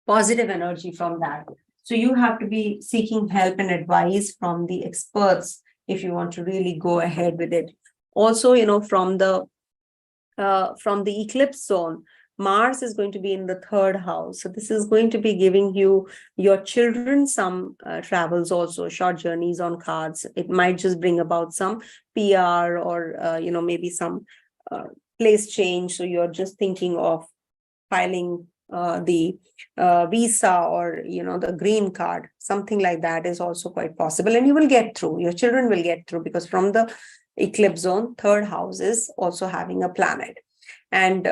positive energy from that. So you have to be seeking help and advice from the experts if you want to really go ahead with it. Also, from the eclipse zone, Mars is going to be in the 3rd house. So this is going to be giving your children some travels also, short journeys on cards. It might just bring about some PR or, maybe some place change. So you're just thinking of filing the visa or the green card, something like that is also quite possible, and you will get through. Your children will get through, because from the eclipse zone, 3rd house is also having a planet. And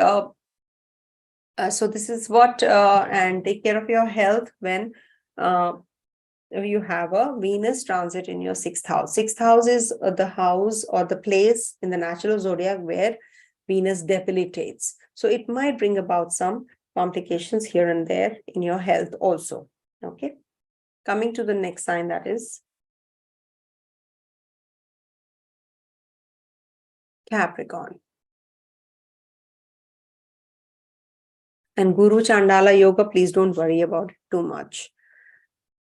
so this is what, and take care of your health when you have a Venus transit in your 6th house. 6th house is the house or the place in the natural zodiac where Venus debilitates. So it might bring about some complications here and there in your health also. Okay. Coming to the next sign, that is Capricorn. And Guru Chandala Yoga, please don't worry about it too much.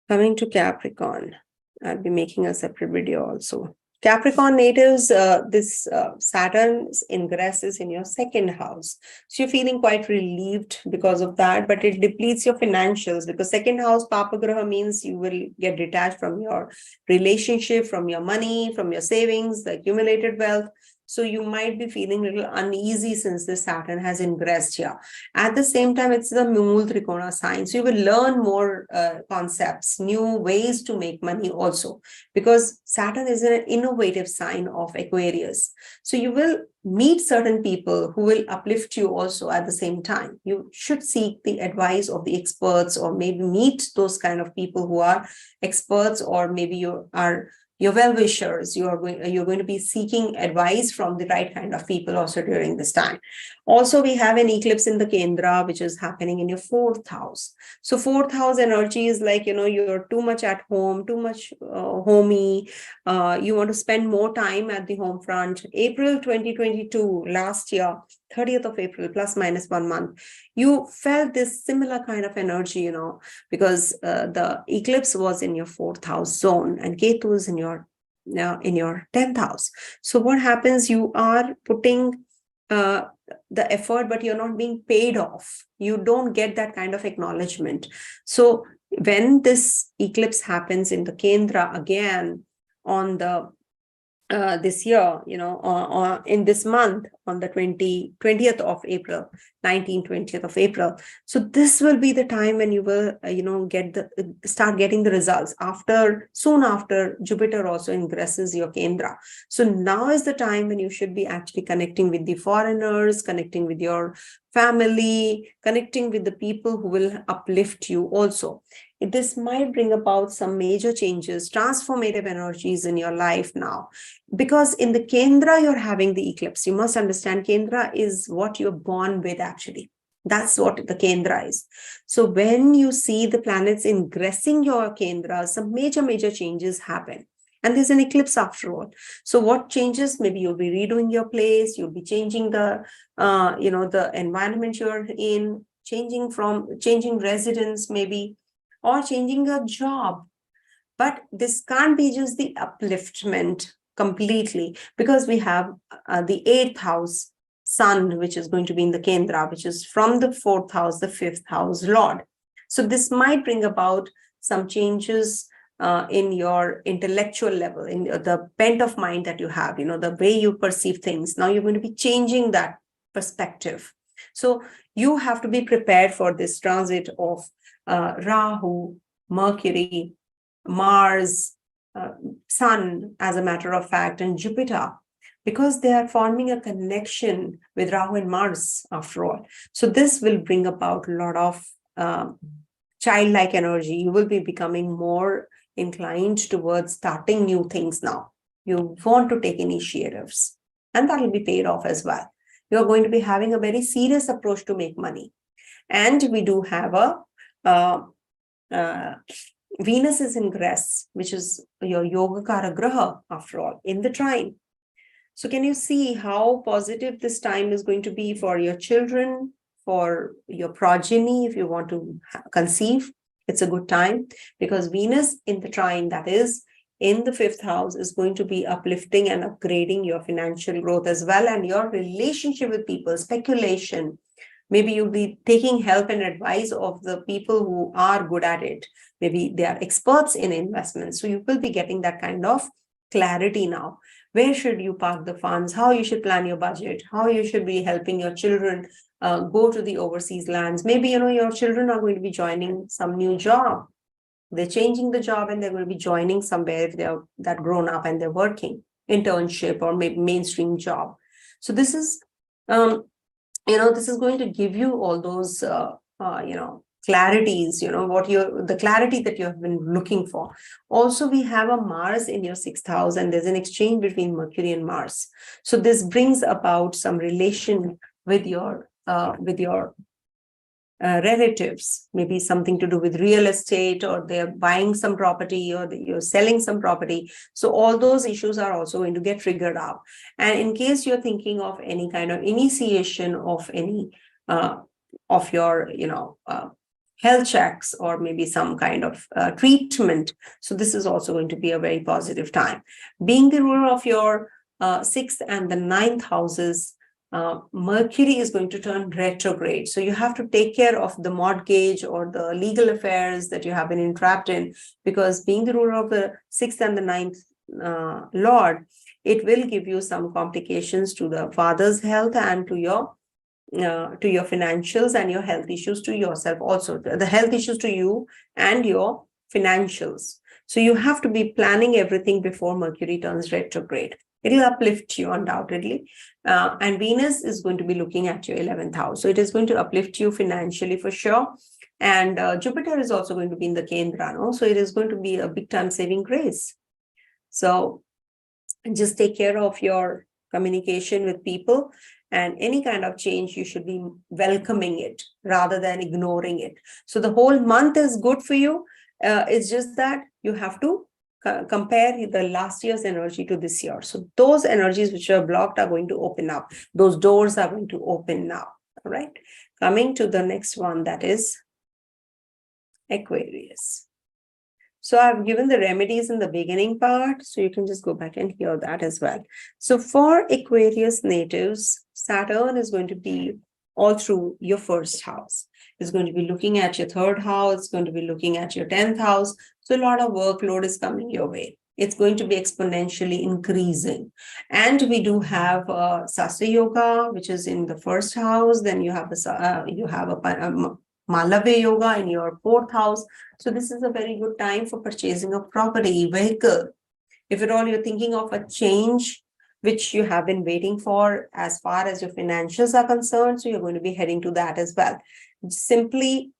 Coming to Capricorn, I'll be making a separate video also. Capricorn natives, this Saturn ingresses in your 2nd house. So you're feeling quite relieved because of that, but it depletes your financials, because 2nd house Papagraha means you will get detached from your relationship, from your money, from your savings, the accumulated wealth. So you might be feeling a little uneasy since the Saturn has ingressed here. At the same time, it's the Mool Trikona sign. So you will learn more concepts, new ways to make money also, because Saturn is an innovative sign of Aquarius. So you will meet certain people who will uplift you also at the same time. You should seek the advice of the experts, or maybe meet those kind of people who are experts, or maybe you are your well-wishers. You're going to be seeking advice from the right kind of people also during this time. Also, we have an eclipse in the Kendra, which is happening in your 4th house. So 4th house energy is like, you're too much at home, too much homey. You want to spend more time at the home front. April 2022, last year, 30th of April, plus minus 1 month, you felt this similar kind of energy, because the eclipse was in your 4th house zone and Ketu is in your 10th house. So what happens? You are putting the effort, but you're not being paid off. You don't get that kind of acknowledgement. So when this eclipse happens in the Kendra again on the this year, in this month on the 20th of April, 20th of April. So this will be the time when you will, start getting the results soon after Jupiter also ingresses your Kendra. So now is the time when you should be actually connecting with the foreigners, connecting with your family, connecting with the people who will uplift you also. This might bring about some major changes, transformative energies in your life now. Because in the Kendra, you're having the eclipse. You must understand Kendra is what you're born with actually. That's what the Kendra is. So when you see the planets ingressing your Kendra, some major changes happen. And there's an eclipse after all. So what changes? Maybe you'll be redoing your place, you'll be changing the environment you're in, changing residence maybe, or changing a job. But this can't be just the upliftment completely, because we have the 8th house sun, which is going to be in the Kendra, which is from the 4th house, the 5th house Lord. So this might bring about some changes in your intellectual level, in the bent of mind that you have, the way you perceive things. Now you're going to be changing that perspective. So you have to be prepared for this transit of Rahu, Mercury, Mars, Sun, as a matter of fact, and Jupiter, because they are forming a connection with Rahu and Mars after all. So this will bring about a lot of childlike energy. You will be becoming more inclined towards starting new things now. You want to take initiatives, and that will be paid off as well. You're going to be having a very serious approach to make money. And we do have Venus is ingress, which is your Yogakara Graha, after all, in the trine. So can you see how positive this time is going to be for your children, for your progeny, if you want to conceive? It's a good time, because Venus in the trine, that is in the 5th house, is going to be uplifting and upgrading your financial growth as well, and your relationship with people, speculation. Maybe you'll be taking help and advice of the people who are good at it. Maybe they are experts in investments. So you will be getting that kind of clarity now. Where should you park the funds? How you should plan your budget? How you should be helping your children go to the overseas lands? Maybe, your children are going to be joining some new job. They're changing the job and they're going to be joining somewhere if they're that grown up and they're working, internship or maybe mainstream job. So this is, this is going to give you all those, clarities, the clarity that you have been looking for. Also, we have a Mars in your 6th house, and there's an exchange between Mercury and Mars. So this brings about some relation with your relatives, maybe something to do with real estate, or they're buying some property, or you're selling some property. So all those issues are also going to get figured out. And in case you're thinking of any kind of initiation of any of your, health checks, or maybe some kind of treatment. So this is also going to be a very positive time. Being the ruler of your 6th and the 9th houses, Mercury is going to turn retrograde. So you have to take care of the mortgage or the legal affairs that you have been entrapped in, because being the ruler of the 6th and the 9th Lord, it will give you some complications to the father's health and to your financials, and your health issues to yourself also, the health issues to you and your financials. So you have to be planning everything before Mercury turns retrograde. It'll uplift you undoubtedly. And Venus is going to be looking at your 11th house. So it is going to uplift you financially for sure. And Jupiter is also going to be in the Kendra, no? So it is going to be a big time saving grace. So just take care of your communication with people, and any kind of change, you should be welcoming it rather than ignoring it. So the whole month is good for you. It's just that you have to compare the last year's energy to this year. So those energies which are blocked are going to open up. Those doors are going to open now. All right. Coming to the next one, that is Aquarius. So I've given the remedies in the beginning part, so you can just go back and hear that as well. So for Aquarius natives, Saturn is going to be all through your 1st house. It's going to be looking at your 3rd house. It's going to be looking at your 10th house. So a lot of workload is coming your way. it's going to be exponentially increasing. And we do have Sastra Yoga, which is in the first house. Then you have a Malave Yoga in your fourth house. So this is a very good time for purchasing of property, vehicle. If at all you're thinking of a change which you have been waiting for as far as your financials are concerned, so you're going to be heading to that as well. Simply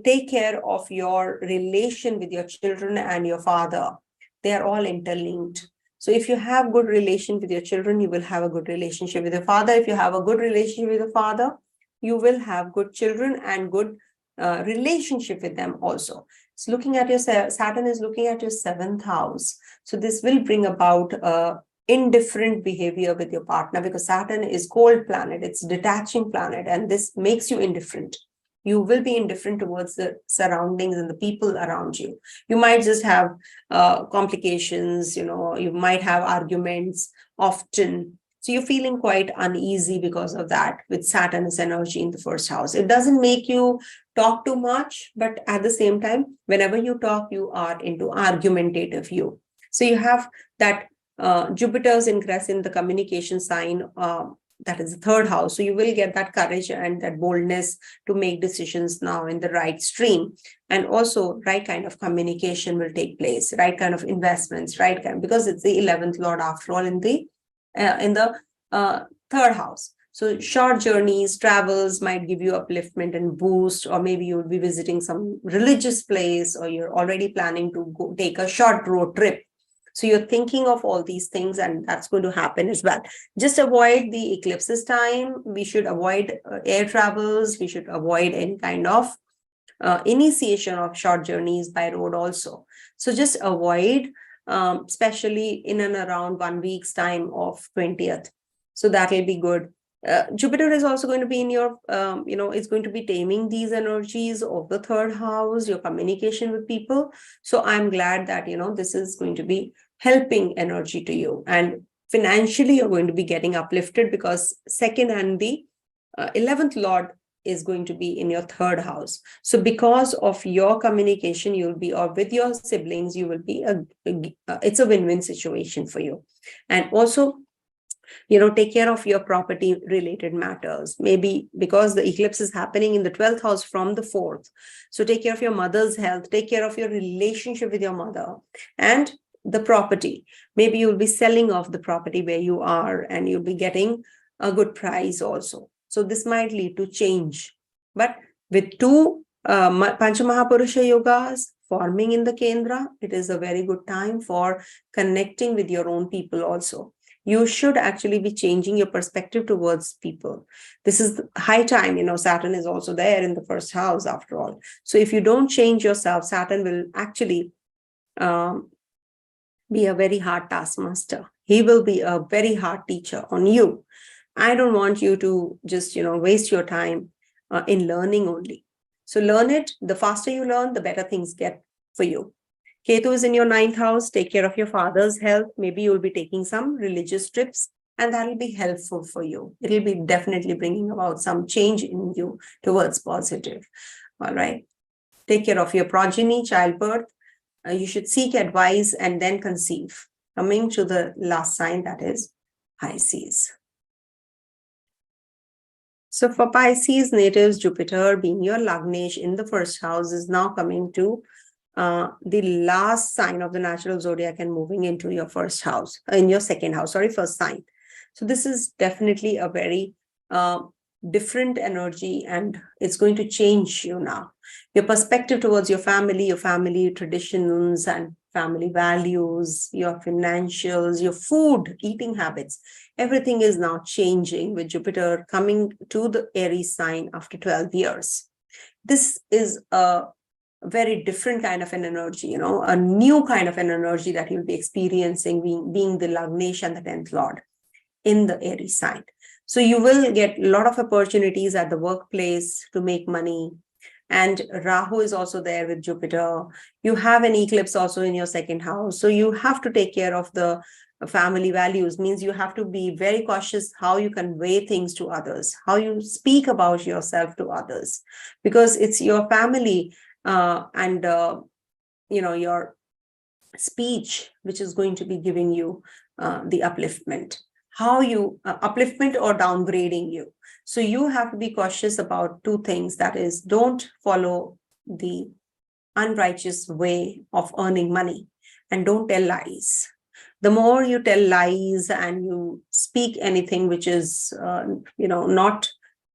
take care of your relation with your children and your father. They are all interlinked. So if you have good relation with your children, you will have a good relationship with your father. If you have a good relationship with your father, you will have good children and good relationship with them also. It's looking at your Saturn is looking at your seventh house. So this will bring about indifferent behavior with your partner, because Saturn is cold planet, it's detaching planet, and this makes you indifferent. You will be indifferent towards the surroundings and the people around you. You might just have complications, you might have arguments often. So you're feeling quite uneasy because of that with Saturn's energy in the first house. It doesn't make you talk too much, but at the same time, whenever you talk, you are into argumentative view. So you have that Jupiter's ingress in the communication sign, that is the third house. So you will get that courage and that boldness to make decisions now in the right stream. And also right kind of communication will take place, right kind of investments, right kind, because it's the 11th Lord after all in the third house. So short journeys, travels might give you upliftment and boost, or maybe you'll be visiting some religious place, or you're already planning to go take a short road trip. So you're thinking of all these things, and that's going to happen as well. Just avoid the eclipses time. We should avoid air travels. We should avoid any kind of initiation of short journeys by road also. So just avoid, especially in and around 1 week's time of 20th. So that will be good. Jupiter is also going to be in your, it's going to be taming these energies of the third house, your communication with people. So I'm glad that, this is going to be helping energy to you. And financially, you're going to be getting uplifted because second and the 11th Lord is going to be in your third house. So because of your communication, you'll be, or with your siblings, you will be, it's a win-win situation for you. And also, take care of your property related matters. Maybe because the eclipse is happening in the 12th house from the 4th. So take care of your mother's health, take care of your relationship with your mother and the property. Maybe you'll be selling off the property where you are and you'll be getting a good price also. So this might lead to change. But with two Panchamahapurusha yogas forming in the Kendra, it is a very good time for connecting with your own people also. You should actually be changing your perspective towards people. This is high time, Saturn is also there in the first house after all. So if you don't change yourself, Saturn will actually be a very hard taskmaster. He will be a very hard teacher on you. I don't want you to just, waste your time in learning only. So learn it. The faster you learn, the better things get for you. Ketu is in your 9th house. Take care of your father's health. Maybe you'll be taking some religious trips and that will be helpful for you. It will be definitely bringing about some change in you towards positive. All right. Take care of your progeny, childbirth. You should seek advice and then conceive. Coming to the last sign, that is Pisces. So for Pisces natives, Jupiter being your Lagnesh in the first house is now coming to the last sign of the natural zodiac and moving into your first house, in your first sign. So this is definitely a very different energy and it's going to change you now. Your perspective towards your family traditions and family values, your financials, your food, eating habits, everything is now changing with Jupiter coming to the Aries sign after 12 years. This is a very different kind of an energy, a new kind of an energy that you'll be experiencing being the Lagnesh and the 10th Lord in the Aries sign. So you will get a lot of opportunities at the workplace to make money. And Rahu is also there with Jupiter. You have an eclipse also in your second house. So you have to take care of the family values, means you have to be very cautious how you convey things to others, how you speak about yourself to others, because it's your family and your speech which is going to be giving you the upliftment, how you upliftment or downgrading you. So you have to be cautious about two things. That is, don't follow the unrighteous way of earning money, and don't tell lies. The more you tell lies and you speak anything which is not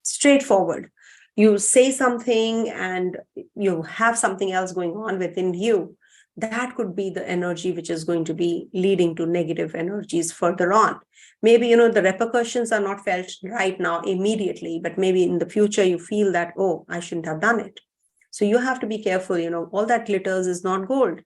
straightforward, you say something and you have something else going on within you, that could be the energy which is going to be leading to negative energies further on. Maybe the repercussions are not felt right now immediately, but maybe in the future you feel that, oh, I shouldn't have done it. So you have to be careful. All that glitters is not gold.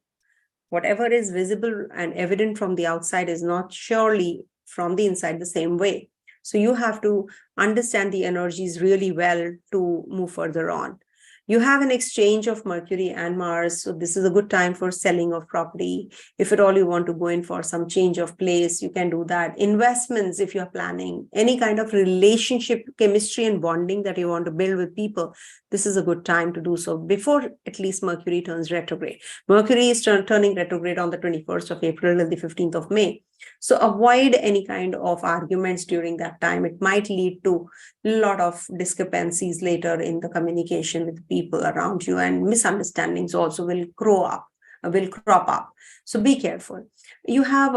Whatever is visible and evident from the outside is not surely from the inside the same way. So you have to understand the energies really well to move further on. You have an exchange of Mercury and Mars. So this is a good time for selling of property. If at all you want to go in for some change of place, you can do that. Investments, if you're planning any kind of relationship, chemistry and bonding that you want to build with people, this is a good time to do so before at least Mercury turns retrograde. Mercury is turning retrograde on the 21st of April and the 15th of May. So avoid any kind of arguments during that time. It might lead to a lot of discrepancies later in the communication with people around you, and misunderstandings also will crop up. So be careful. You have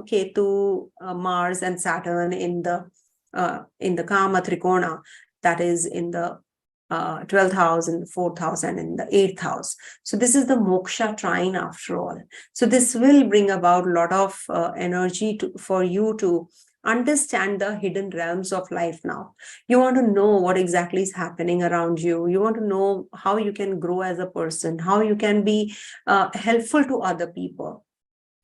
Ketu, Mars and Saturn in the Kama Trikona, that is in the 12th house, in the 4th house, and in the 8th house. So this is the moksha trine after all. So this will bring about a lot of energy for you to understand the hidden realms of life now. You want to know what exactly is happening around you. You want to know how you can grow as a person, how you can be helpful to other people.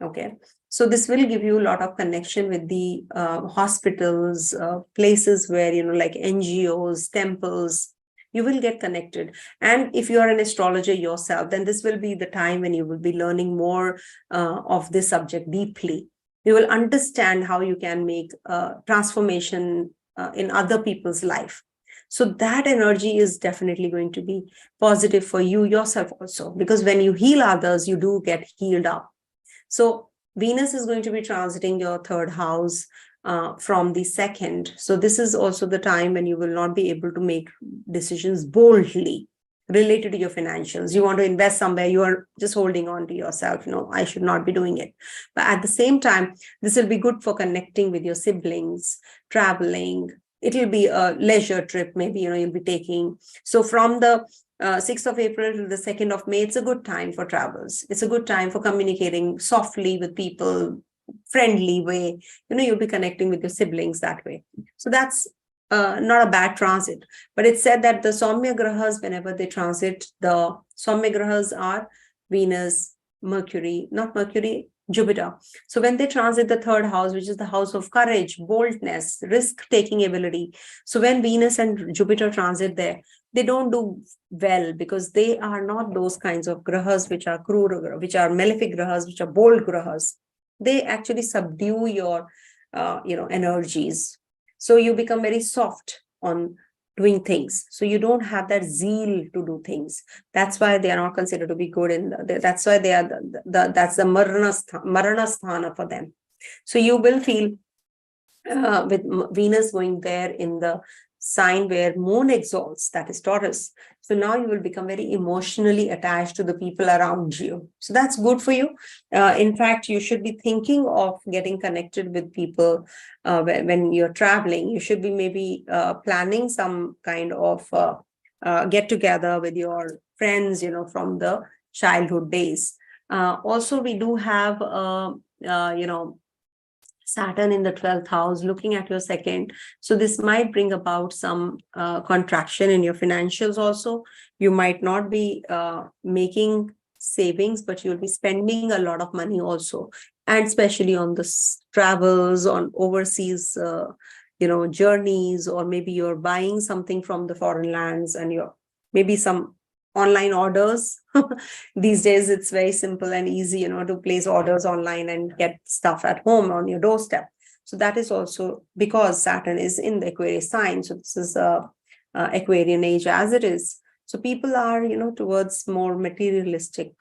Okay. So this will give you a lot of connection with the hospitals, places where, like NGOs, temples. You will get connected. And if you are an astrologer yourself, then this will be the time when you will be learning more of this subject deeply. You will understand how you can make transformation in other people's life. So that energy is definitely going to be positive for you yourself also, because when you heal others, you do get healed up. So Venus is going to be transiting your 3rd house from the 2nd. So this is also the time when you will not be able to make decisions boldly related to your financials. You want to invest somewhere, you are just holding on to yourself. No, I should not be doing it. But at the same time, this will be good for connecting with your siblings, traveling. It will be a leisure trip, maybe, you'll be taking. So from the 6th of April to the 2nd of May, it's a good time for travels. It's a good time for communicating softly with people, friendly way. You'll be connecting with your siblings that way. So that's not a bad transit. But it's said that the Saumya Grahas, whenever they transit, the Saumya Grahas are Venus, Mercury, not Mercury, Jupiter. So when they transit the 3rd house, which is the house of courage, boldness, risk-taking ability. So when Venus and Jupiter transit there, they don't do well, because they are not those kinds of grahas which are krura, which are malefic grahas, which are bold grahas. They actually subdue your energies. So you become very soft on doing things. So you don't have that zeal to do things. That's why they are not considered to be good that's why they are that's the marana sthana for them. So you will feel with Venus going there in the sign where moon exalts, that is Taurus. So now you will become very emotionally attached to the people around you. So that's good for you. In fact, you should be thinking of getting connected with people when you're traveling. You should be maybe planning some kind of get together with your friends, from the childhood days. Also, we do have, Saturn in the 12th house, looking at your 2nd. So this might bring about some contraction in your financials also. You might not be making savings, but you'll be spending a lot of money also. And especially on the travels, on overseas, journeys, or maybe you're buying something from the foreign lands and you're maybe some online orders. These days, it's very simple and easy, to place orders online and get stuff at home on your doorstep. So that is also because Saturn is in the Aquarius sign. So this is Aquarian age as it is. So people are, towards more materialistic.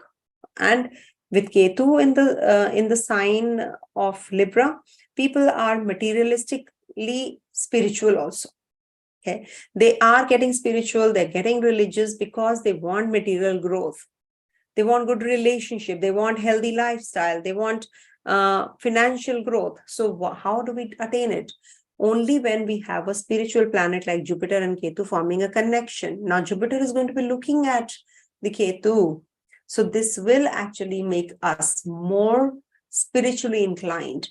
And With Ketu in the sign of Libra, people are materialistically spiritual also. Okay, they are getting spiritual, they're getting religious because they want material growth. They want good relationship, they want healthy lifestyle, they want financial growth. So how do we attain it? Only when we have a spiritual planet like Jupiter and Ketu forming a connection. Now Jupiter is going to be looking at the Ketu. So this will actually make us more spiritually inclined.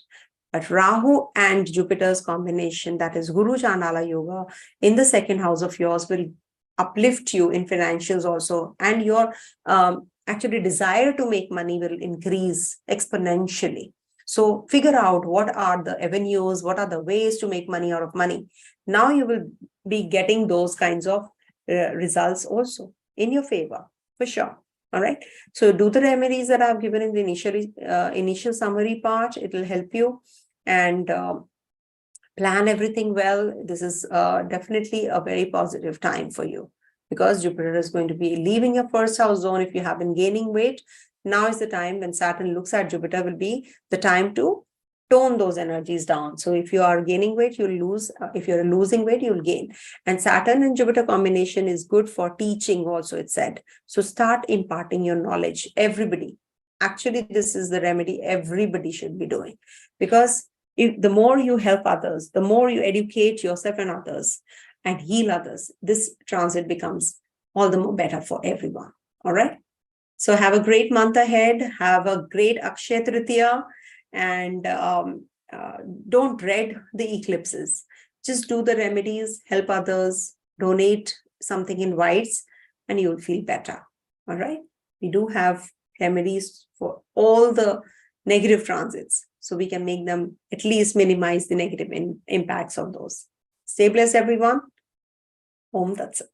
But Rahu and Jupiter's combination, that is Guru Chandala Yoga, in the second house of yours will uplift you in financials also. And your actually desire to make money will increase exponentially. So figure out what are the avenues, what are the ways to make money out of money. Now you will be getting those kinds of results also in your favor, for sure. All right. So do the remedies that I've given in the initial summary part. It will help you, and plan everything well. This is definitely a very positive time for you, because Jupiter is going to be leaving your first house zone. If you have been gaining weight, now is the time when Saturn looks at Jupiter, will be the time to tone those energies down. So if you are gaining weight, you'll lose. If you're losing weight, you'll gain. And Saturn and Jupiter combination is good for teaching also, it said. So start imparting your knowledge. Everybody. Actually, this is the remedy everybody should be doing, because the more you help others, the more you educate yourself and others and heal others, this transit becomes all the more better for everyone. All right. So have a great month ahead. Have a great Akshaya Tritiya, and don't dread the eclipses. Just do the remedies, help others, donate something in whites, and you'll feel better. All right. We do have remedies for all the negative transits, so we can make them at least minimize the negative impacts of those. Stay blessed, everyone. Om Tat Sat.